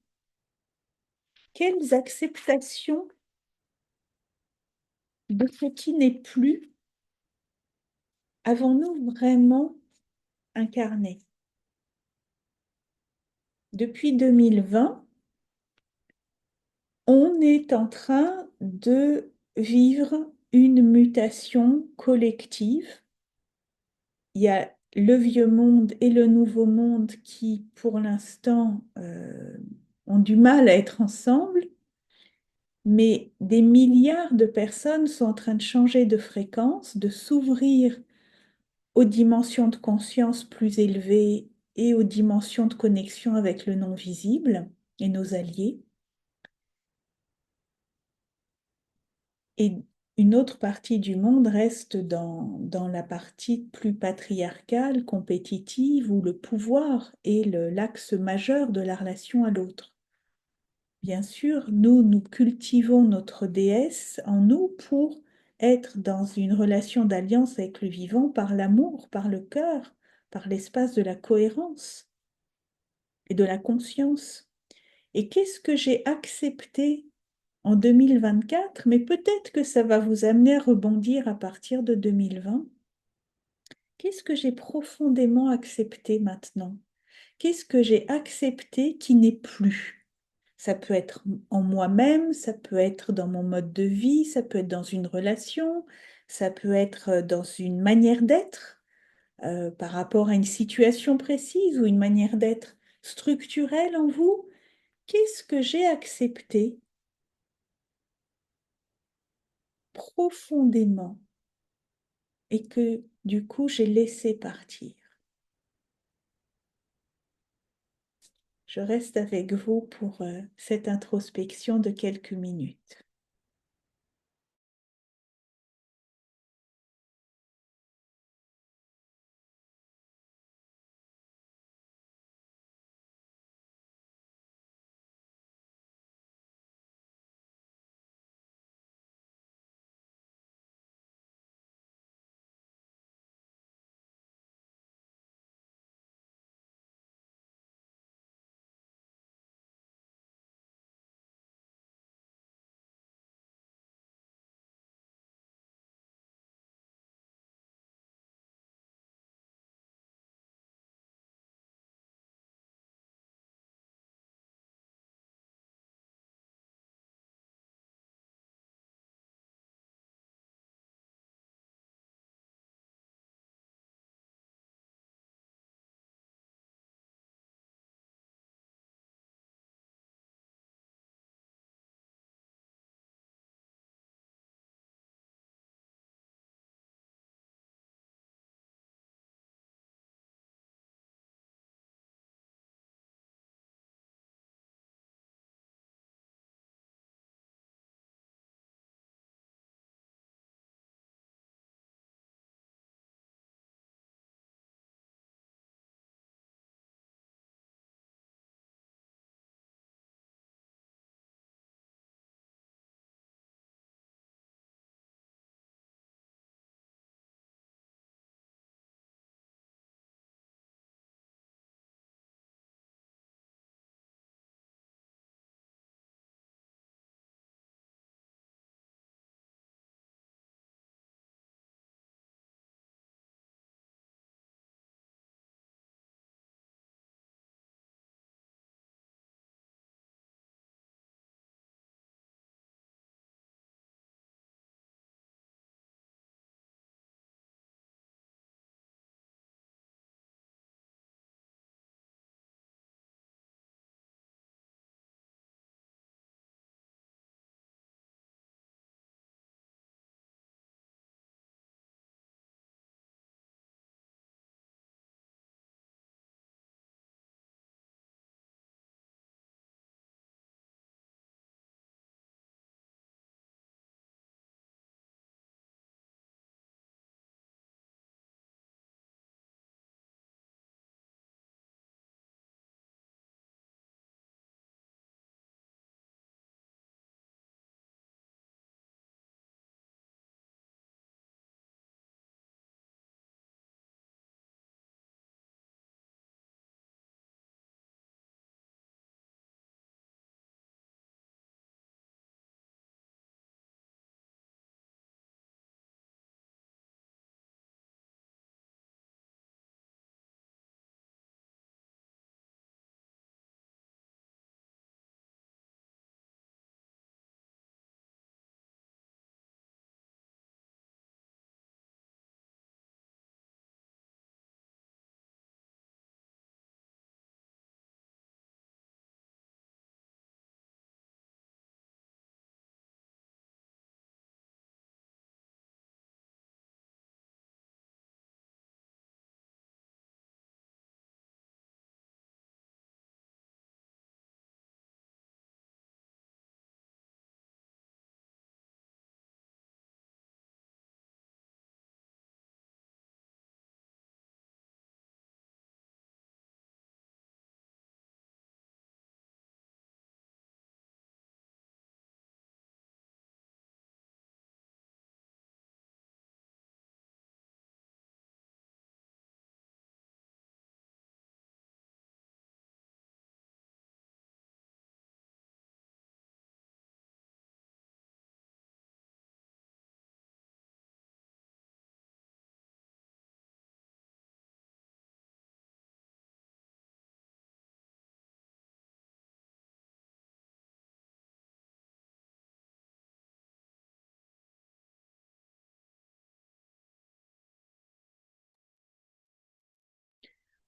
quelles acceptations de ce qui n'est plus avons-nous vraiment incarné. Depuis 2020, on est en train de vivre une mutation collective. Il y a le vieux monde et le nouveau monde qui, pour l'instant, ont du mal à être ensemble, mais des milliards de personnes sont en train de changer de fréquence, de s'ouvrir aux dimensions de conscience plus élevées et aux dimensions de connexion avec le non-visible et nos alliés. Et une autre partie du monde reste dans la partie plus patriarcale, compétitive, où le pouvoir est l'axe majeur de la relation à l'autre. Bien sûr, nous cultivons notre déesse en nous pour être dans une relation d'alliance avec le vivant par l'amour, par le cœur, par l'espace de la cohérence et de la conscience. Et qu'est-ce que j'ai accepté en 2024, mais peut-être que ça va vous amener à rebondir à partir de 2020. Qu'est-ce que j'ai profondément accepté maintenant? Qu'est-ce que j'ai accepté qui n'est plus? Ça peut être en moi-même, ça peut être dans mon mode de vie, ça peut être dans une relation, ça peut être dans une manière d'être par rapport à une situation précise ou une manière d'être structurelle en vous. Qu'est-ce que j'ai accepté profondément et que du coup j'ai laissé partir? Je reste avec vous pour cette introspection de quelques minutes.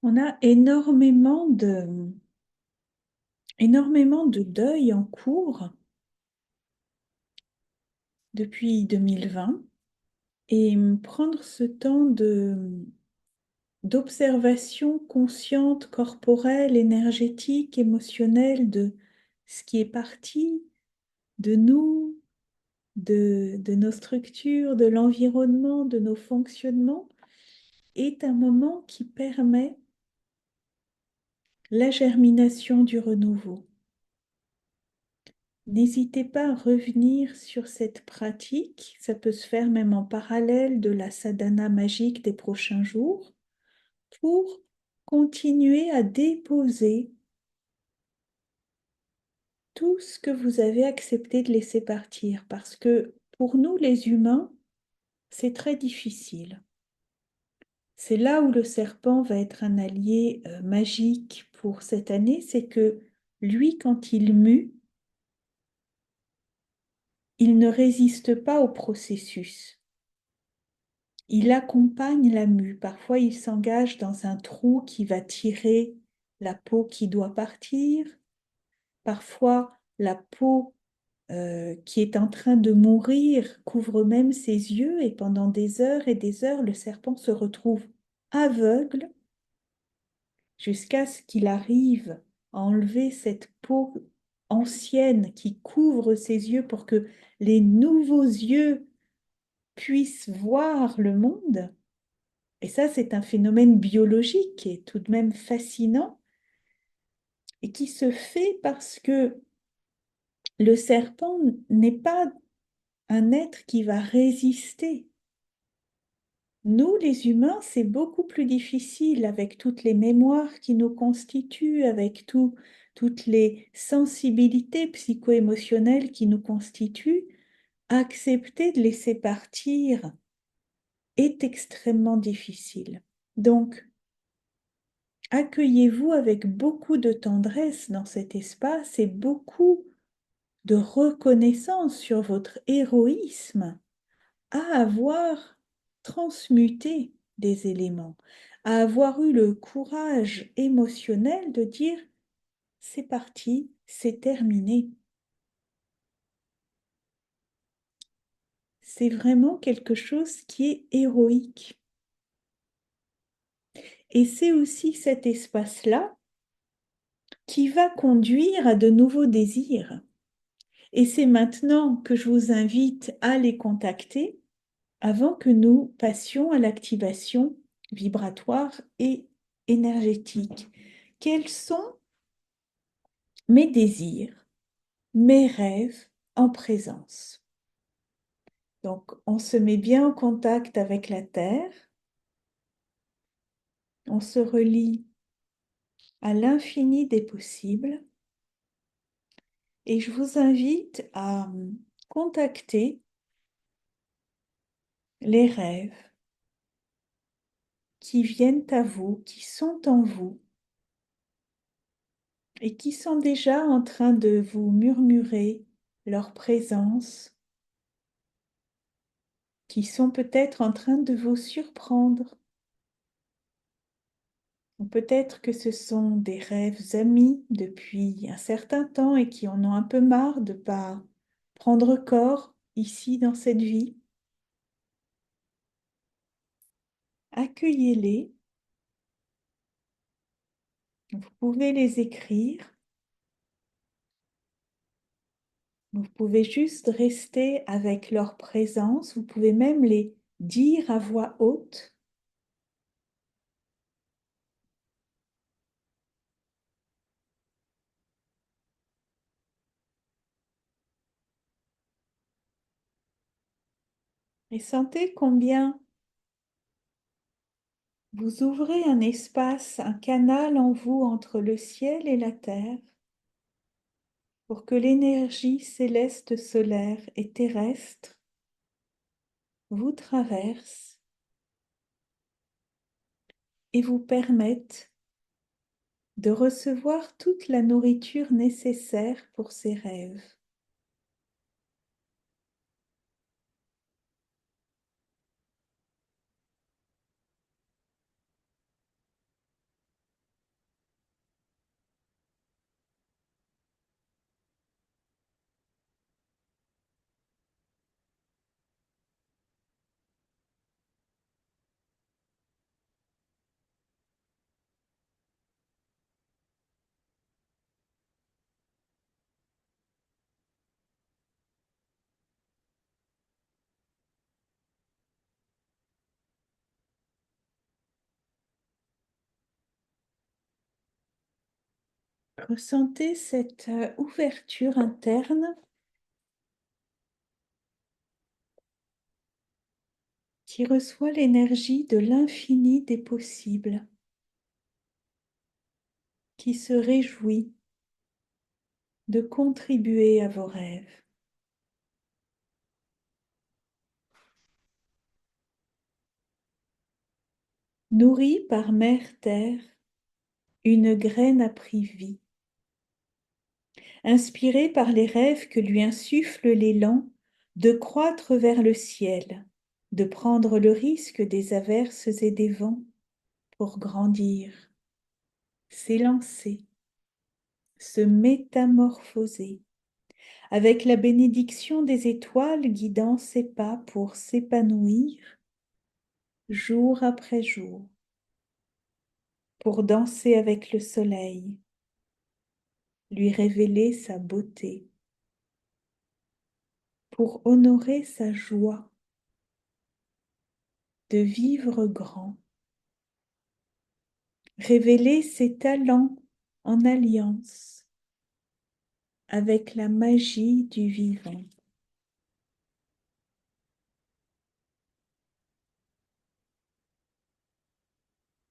On a énormément de deuil en cours depuis 2020 et prendre ce temps d'observation consciente, corporelle, énergétique, émotionnelle de ce qui est parti de nous, de nos structures, de l'environnement, de nos fonctionnements, est un moment qui permet la germination du renouveau. N'hésitez pas à revenir sur cette pratique, ça peut se faire même en parallèle de la sadhana magique des prochains jours, pour continuer à déposer tout ce que vous avez accepté de laisser partir, parce que pour nous les humains, c'est très difficile. C'est là où le serpent va être un allié magique pour cette année, c'est que lui, quand il mue, il ne résiste pas au processus. Il accompagne la mue. Parfois, il s'engage dans un trou qui va tirer la peau qui doit partir. Parfois, la peau qui est en train de mourir couvre même ses yeux et pendant des heures et des heures, le serpent se retrouve aveugle jusqu'à ce qu'il arrive à enlever cette peau ancienne qui couvre ses yeux pour que les nouveaux yeux puissent voir le monde. Et ça, c'est un phénomène biologique qui est tout de même fascinant et qui se fait parce que le serpent n'est pas un être qui va résister. Nous, les humains, c'est beaucoup plus difficile avec toutes les mémoires qui nous constituent, avec toutes les sensibilités psycho-émotionnelles qui nous constituent. Accepter de laisser partir est extrêmement difficile. Donc, accueillez-vous avec beaucoup de tendresse dans cet espace et beaucoup de reconnaissance sur votre héroïsme à avoir transmuté des éléments, à avoir eu le courage émotionnel de dire c'est parti, c'est terminé. C'est vraiment quelque chose qui est héroïque. Et c'est aussi cet espace-là qui va conduire à de nouveaux désirs. Et c'est maintenant que je vous invite à les contacter avant que nous passions à l'activation vibratoire et énergétique. Quels sont mes désirs, mes rêves en présence? Donc, on se met bien en contact avec la Terre, on se relie à l'infini des possibles et je vous invite à contacter les rêves qui viennent à vous, qui sont en vous et qui sont déjà en train de vous murmurer leur présence, qui sont peut-être en train de vous surprendre. Ou peut-être que ce sont des rêves amis depuis un certain temps et qui en ont un peu marre de ne pas prendre corps ici dans cette vie. Accueillez-les, vous pouvez les écrire, vous pouvez juste rester avec leur présence, vous pouvez même les dire à voix haute. Et sentez combien vous ouvrez un espace, un canal en vous entre le ciel et la terre pour que l'énergie céleste, solaire et terrestre vous traverse et vous permette de recevoir toute la nourriture nécessaire pour ces rêves. Ressentez cette ouverture interne qui reçoit l'énergie de l'infini des possibles, qui se réjouit de contribuer à vos rêves. Nourrie par Mère Terre, une graine a pris vie. Inspirée par les rêves que lui insuffle l'élan de croître vers le ciel, de prendre le risque des averses et des vents pour grandir, s'élancer, se métamorphoser, avec la bénédiction des étoiles guidant ses pas pour s'épanouir jour après jour, pour danser avec le soleil, lui révéler sa beauté, pour honorer sa joie de vivre grand, révéler ses talents en alliance avec la magie du vivant.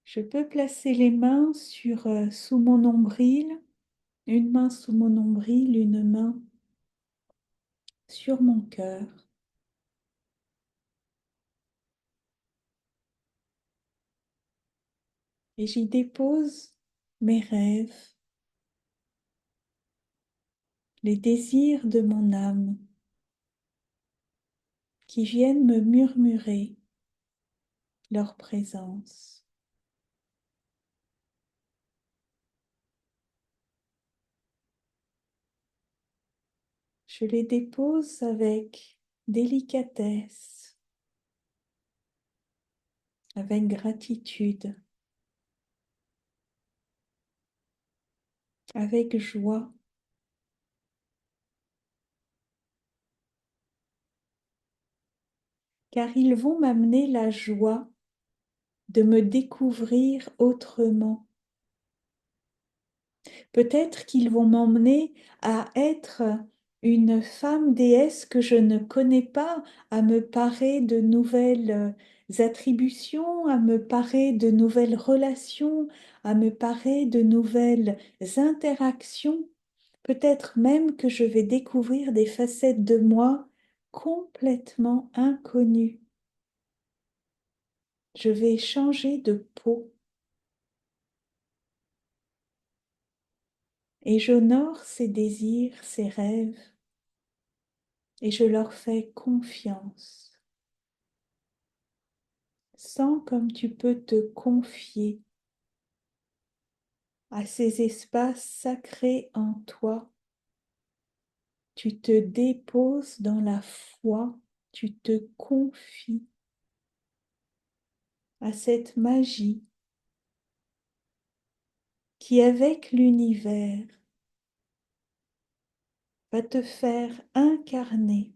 Je peux placer les mains sous mon nombril, une main sous mon nombril, une main sur mon cœur. Et j'y dépose mes rêves, les désirs de mon âme qui viennent me murmurer leur présence. Je les dépose avec délicatesse, avec gratitude, avec joie. Car ils vont m'amener la joie de me découvrir autrement. Peut-être qu'ils vont m'emmener à être une femme déesse que je ne connais pas, à me parer de nouvelles attributions, à me parer de nouvelles relations, à me parer de nouvelles interactions. Peut-être même que je vais découvrir des facettes de moi complètement inconnues. Je vais changer de peau et j'honore ces désirs, ces rêves et je leur fais confiance. Sens comme tu peux te confier à ces espaces sacrés en toi. Tu te déposes dans la foi, tu te confies à cette magie qui, avec l'univers, va te faire incarner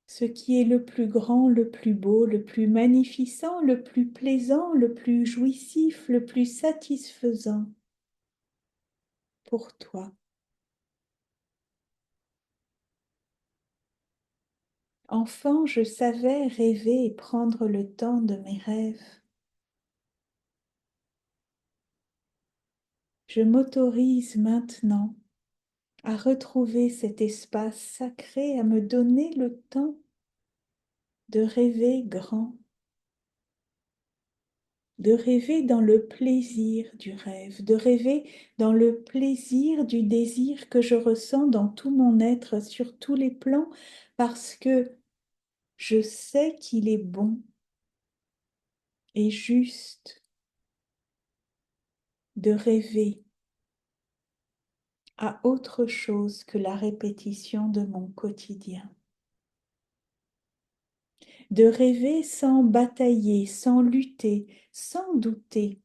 ce qui est le plus grand, le plus beau, le plus magnificent, le plus plaisant, le plus jouissif, le plus satisfaisant pour toi. Enfant, je savais rêver et prendre le temps de mes rêves. Je m'autorise maintenant à retrouver cet espace sacré, à me donner le temps de rêver grand, de rêver dans le plaisir du rêve, de rêver dans le plaisir du désir que je ressens dans tout mon être, sur tous les plans, parce que je sais qu'il est bon et juste de rêver à autre chose que la répétition de mon quotidien. De rêver sans batailler, sans lutter, sans douter.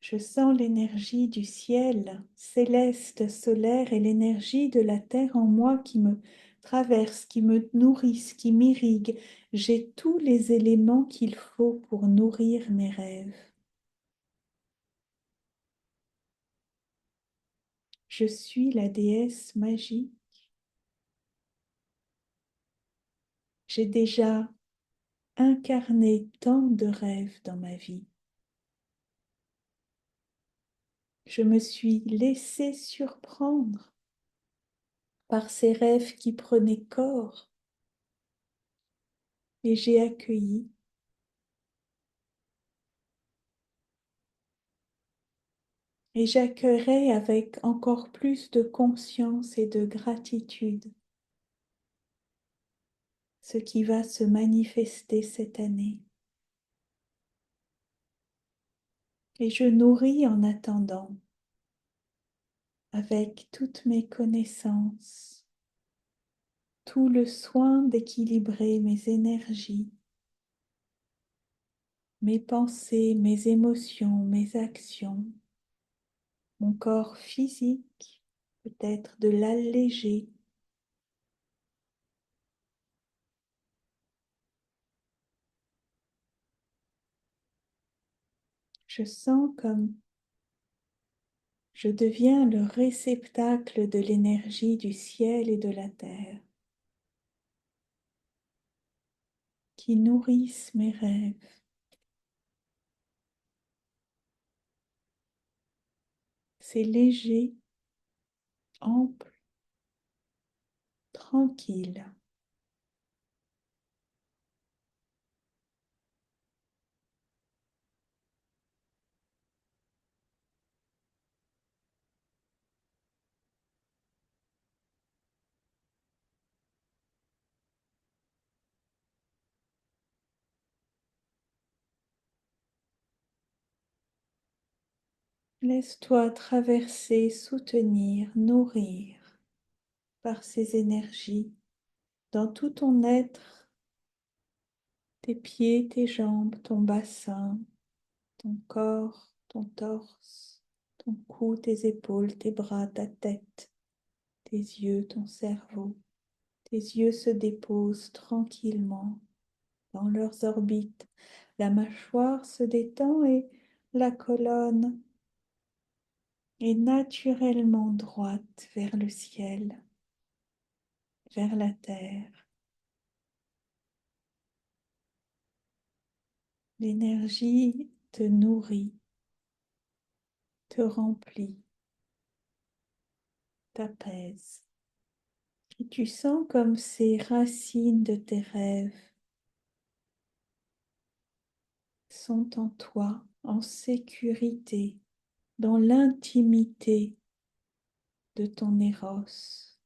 Je sens l'énergie du ciel céleste, solaire et l'énergie de la terre en moi qui me traverse, qui me nourrissent, qui m'irrigue. J'ai tous les éléments qu'il faut pour nourrir mes rêves. Je suis la déesse magique. J'ai déjà incarné tant de rêves dans ma vie. Je me suis laissée surprendre par ces rêves qui prenaient corps et j'ai accueilli. Et j'accueillerai avec encore plus de conscience et de gratitude ce qui va se manifester cette année. Et je nourris en attendant, avec toutes mes connaissances, tout le soin d'équilibrer mes énergies, mes pensées, mes émotions, mes actions, mon corps physique, peut-être de l'alléger. Je sens comme je deviens le réceptacle de l'énergie du ciel et de la terre qui nourrissent mes rêves. C'est léger, ample, tranquille. Laisse-toi traverser, soutenir, nourrir par ces énergies dans tout ton être, tes pieds, tes jambes, ton bassin, ton corps, ton torse, ton cou, tes épaules, tes bras, ta tête, tes yeux, ton cerveau. Tes yeux se déposent tranquillement dans leurs orbites. La mâchoire se détend et la colonne est naturellement droite vers le ciel, vers la terre. L'énergie te nourrit, te remplit, t'apaise. Et tu sens comme ces racines de tes rêves sont en toi, en sécurité, dans l'intimité de ton Eros.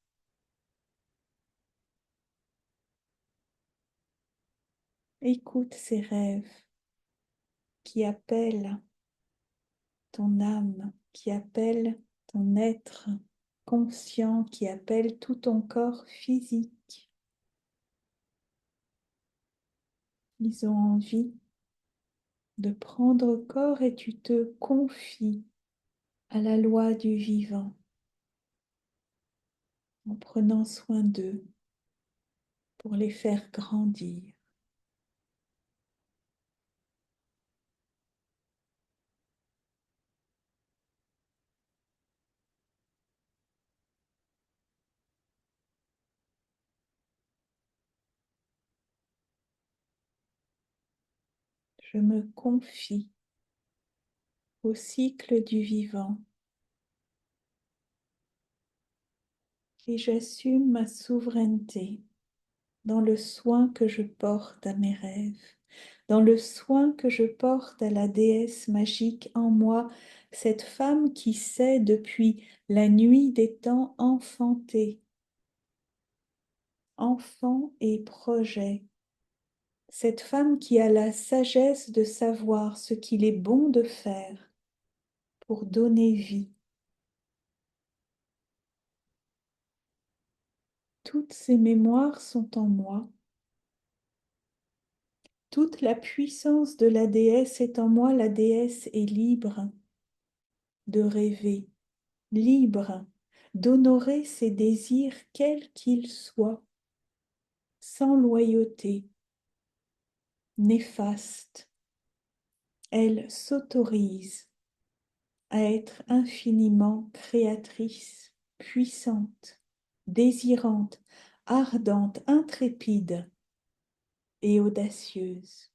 Écoute ces rêves qui appellent ton âme, qui appellent ton être conscient, qui appellent tout ton corps physique. Ils ont envie de prendre corps et tu te confies à la loi du vivant en prenant soin d'eux pour les faire grandir. Je me confie au cycle du vivant et j'assume ma souveraineté dans le soin que je porte à mes rêves, dans le soin que je porte à la déesse magique en moi, cette femme qui sait depuis la nuit des temps enfanter, enfant et projet, cette femme qui a la sagesse de savoir ce qu'il est bon de faire pour donner vie. Toutes ces mémoires sont en moi. Toute la puissance de la déesse est en moi. La déesse est libre de rêver, libre d'honorer ses désirs quels qu'ils soient, sans loyauté, néfaste. Elle s'autorise à être infiniment créatrice, puissante, désirante, ardente, intrépide et audacieuse.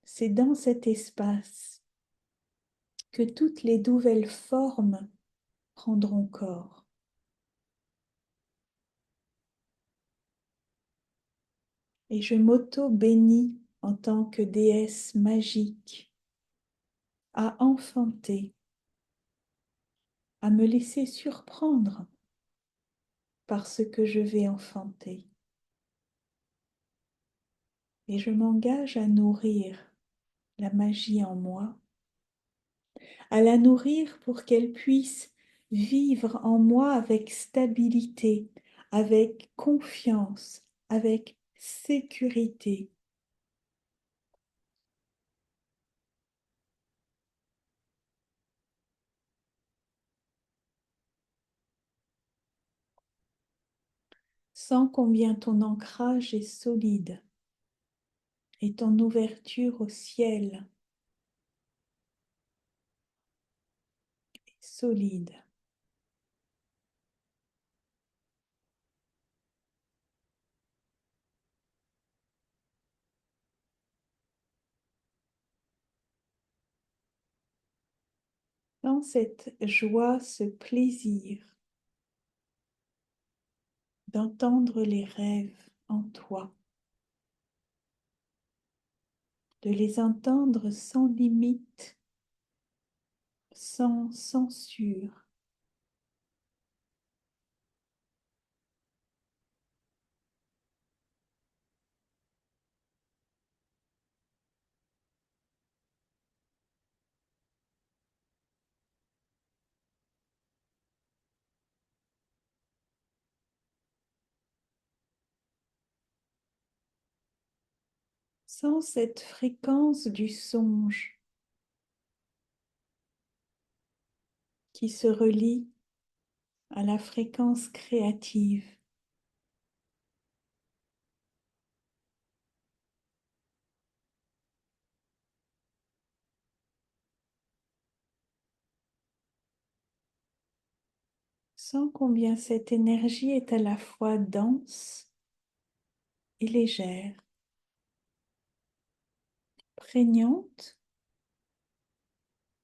C'est dans cet espace que toutes les nouvelles formes prendront corps. Et je m'auto-bénis en tant que déesse magique à enfanter, à me laisser surprendre par ce que je vais enfanter. Et je m'engage à nourrir la magie en moi, à la nourrir pour qu'elle puisse vivre en moi avec stabilité, avec confiance, avec sécurité. Sens combien ton ancrage est solide et ton ouverture au ciel est solide. Dans cette joie, ce plaisir d'entendre les rêves en toi, de les entendre sans limite, sans censure. Sans cette fréquence du songe qui se relie à la fréquence créative. Sens combien cette énergie est à la fois dense et légère, prégnante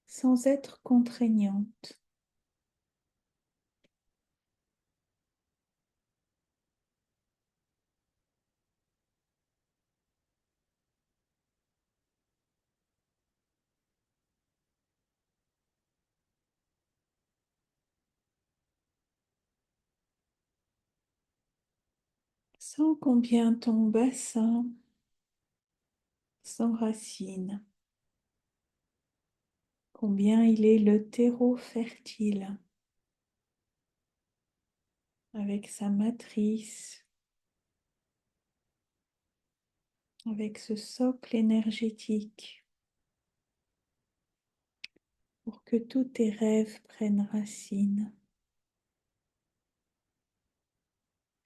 sans être contraignante. Sens combien ton bassin s'enracine, combien il est le terreau fertile avec sa matrice, avec ce socle énergétique pour que tous tes rêves prennent racine.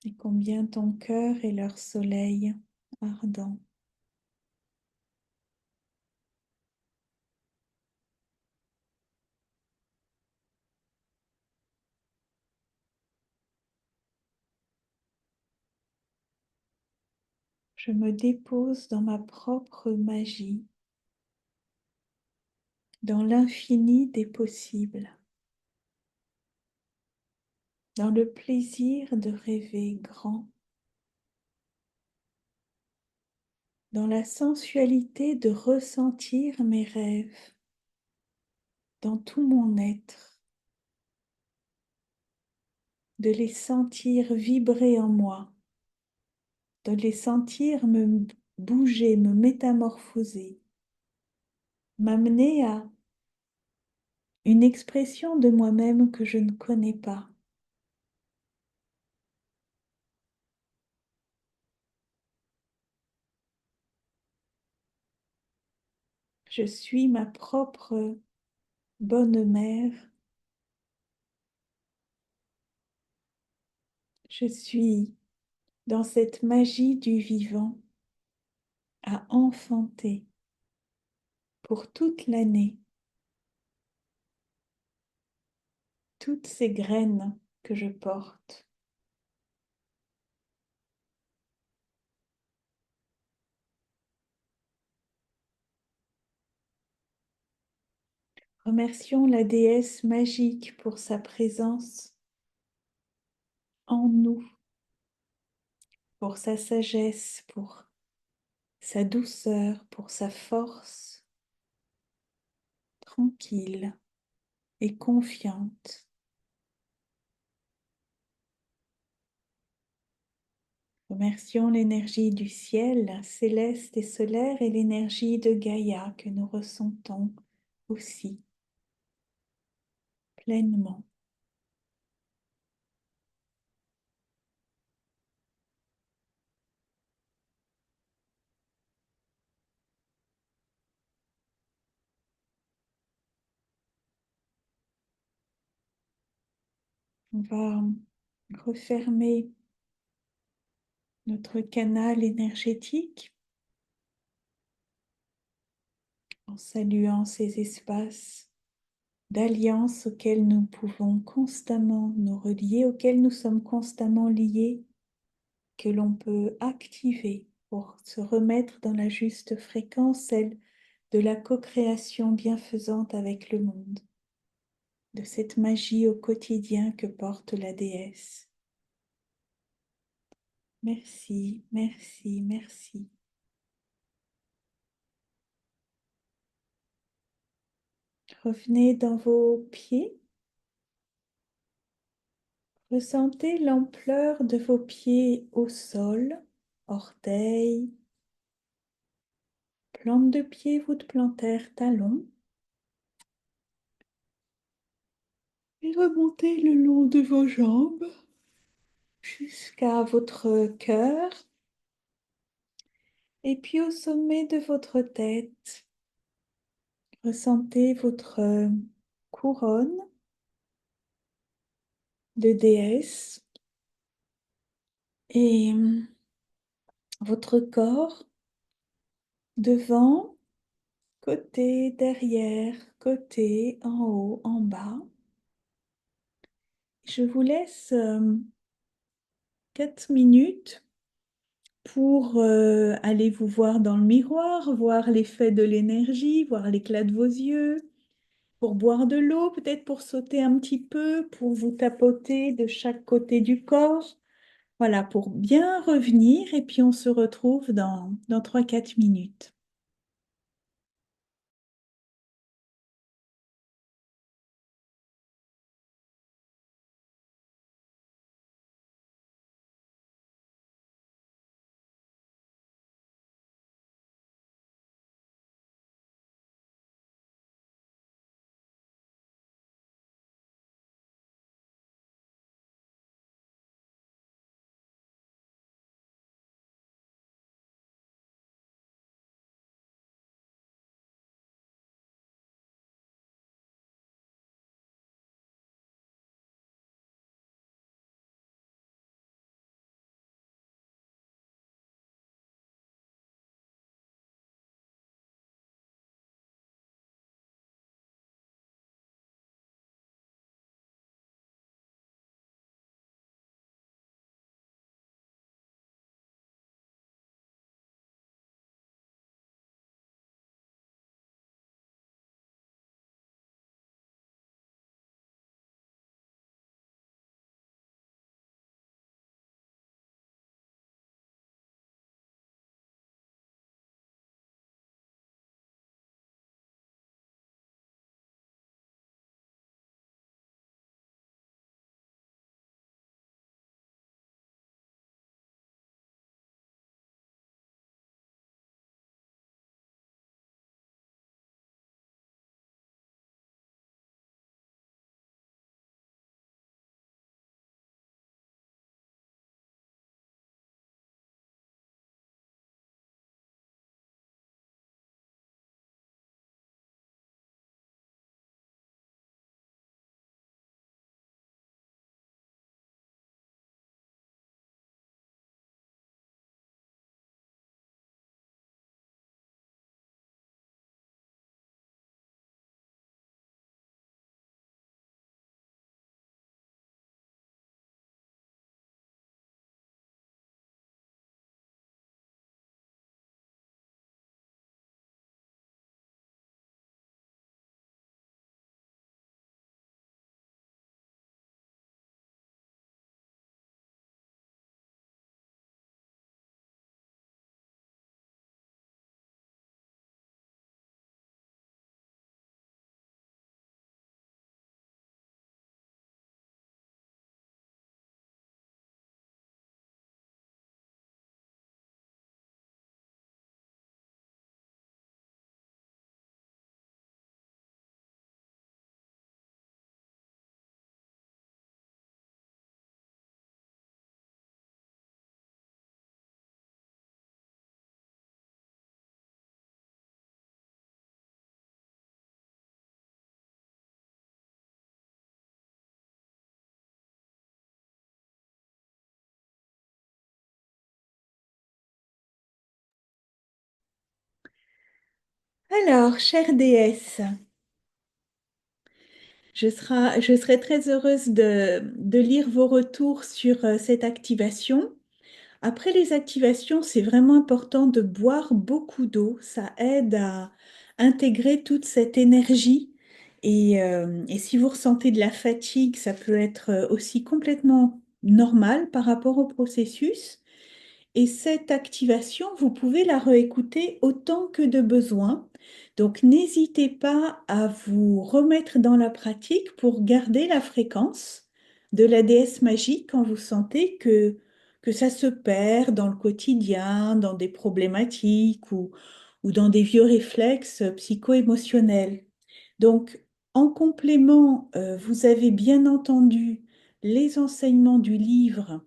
Et combien ton cœur est leur soleil ardent. Je me dépose dans ma propre magie, dans l'infini des possibles, dans le plaisir de rêver grand, dans la sensualité de ressentir mes rêves, dans tout mon être, de les sentir vibrer en moi, de les sentir me bouger, me métamorphoser, m'amener à une expression de moi-même que je ne connais pas. Je suis ma propre bonne mère. Je suis dans cette magie du vivant à enfanter pour toute l'année toutes ces graines que je porte. Remercions la déesse magique pour sa présence en nous, pour sa sagesse, pour sa douceur, pour sa force, tranquille et confiante. Remercions l'énergie du ciel, céleste et solaire, et l'énergie de Gaïa que nous ressentons aussi pleinement. On va refermer notre canal énergétique en saluant ces espaces d'alliance auxquels nous pouvons constamment nous relier, auxquels nous sommes constamment liés, que l'on peut activer pour se remettre dans la juste fréquence, celle de la co-création bienfaisante avec le monde, de cette magie au quotidien que porte la déesse. Merci, merci, merci. Revenez dans vos pieds. Ressentez l'ampleur de vos pieds au sol, orteils, plante de pied, voûte plantaire, talons. Et remontez le long de vos jambes jusqu'à votre cœur et puis au sommet de votre tête. Ressentez votre couronne de déesse et votre corps devant, côté, derrière, côté, en haut, en bas. Je vous laisse 4 minutes pour aller vous voir dans le miroir, voir l'effet de l'énergie, voir l'éclat de vos yeux, pour boire de l'eau, peut-être pour sauter un petit peu, pour vous tapoter de chaque côté du corps. Voilà, pour bien revenir, et puis on se retrouve dans 3-4 minutes. Alors, chère déesse, je serai très heureuse de lire vos retours sur cette activation. Après les activations, c'est vraiment important de boire beaucoup d'eau. Ça aide à intégrer toute cette énergie. Et si vous ressentez de la fatigue, ça peut être aussi complètement normal par rapport au processus. Et cette activation, vous pouvez la réécouter autant que de besoin. Donc, n'hésitez pas à vous remettre dans la pratique pour garder la fréquence de la déesse magique quand vous sentez que ça se perd dans le quotidien, dans des problématiques ou dans des vieux réflexes psycho-émotionnels. Donc, en complément, vous avez bien entendu les enseignements du livre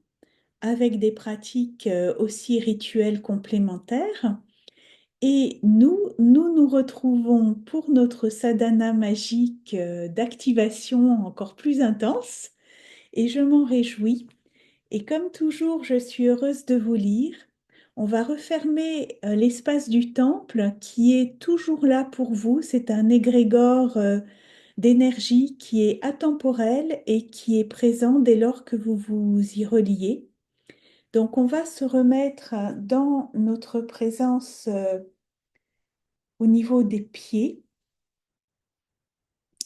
avec des pratiques aussi rituelles complémentaires. Et nous retrouvons pour notre sadhana magique d'activation encore plus intense. Et je m'en réjouis. Et comme toujours, je suis heureuse de vous lire. On va refermer l'espace du temple qui est toujours là pour vous. C'est un égrégore d'énergie qui est atemporel et qui est présent dès lors que vous vous y reliez. Donc, on va se remettre dans notre présence au niveau des pieds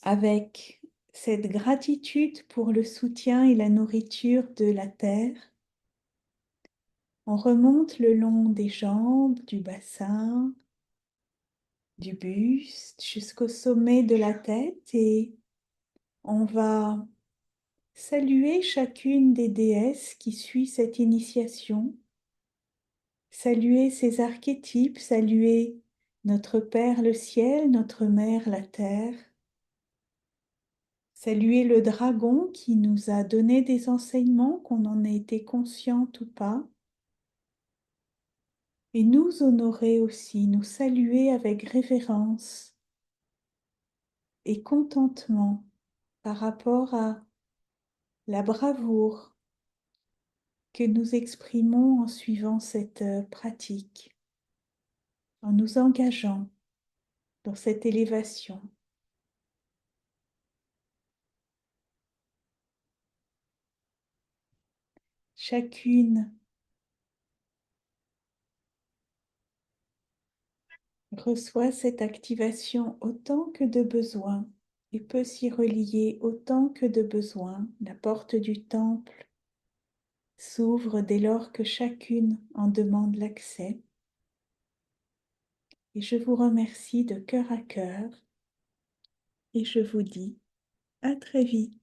avec cette gratitude pour le soutien et la nourriture de la terre. On remonte le long des jambes, du bassin, du buste jusqu'au sommet de la tête et on va saluer chacune des déesses qui suit cette initiation. Saluer ces archétypes, saluer notre Père le ciel, notre Mère la terre, saluer le dragon qui nous a donné des enseignements, qu'on en ait été consciente ou pas, et nous honorer aussi, nous saluer avec révérence et contentement par rapport à la bravoure que nous exprimons en suivant cette pratique, en nous engageant dans cette élévation. Chacune reçoit cette activation autant que de besoin et peut s'y relier autant que de besoin. La porte du temple s'ouvre dès lors que chacune en demande l'accès. Et je vous remercie de cœur à cœur et je vous dis à très vite.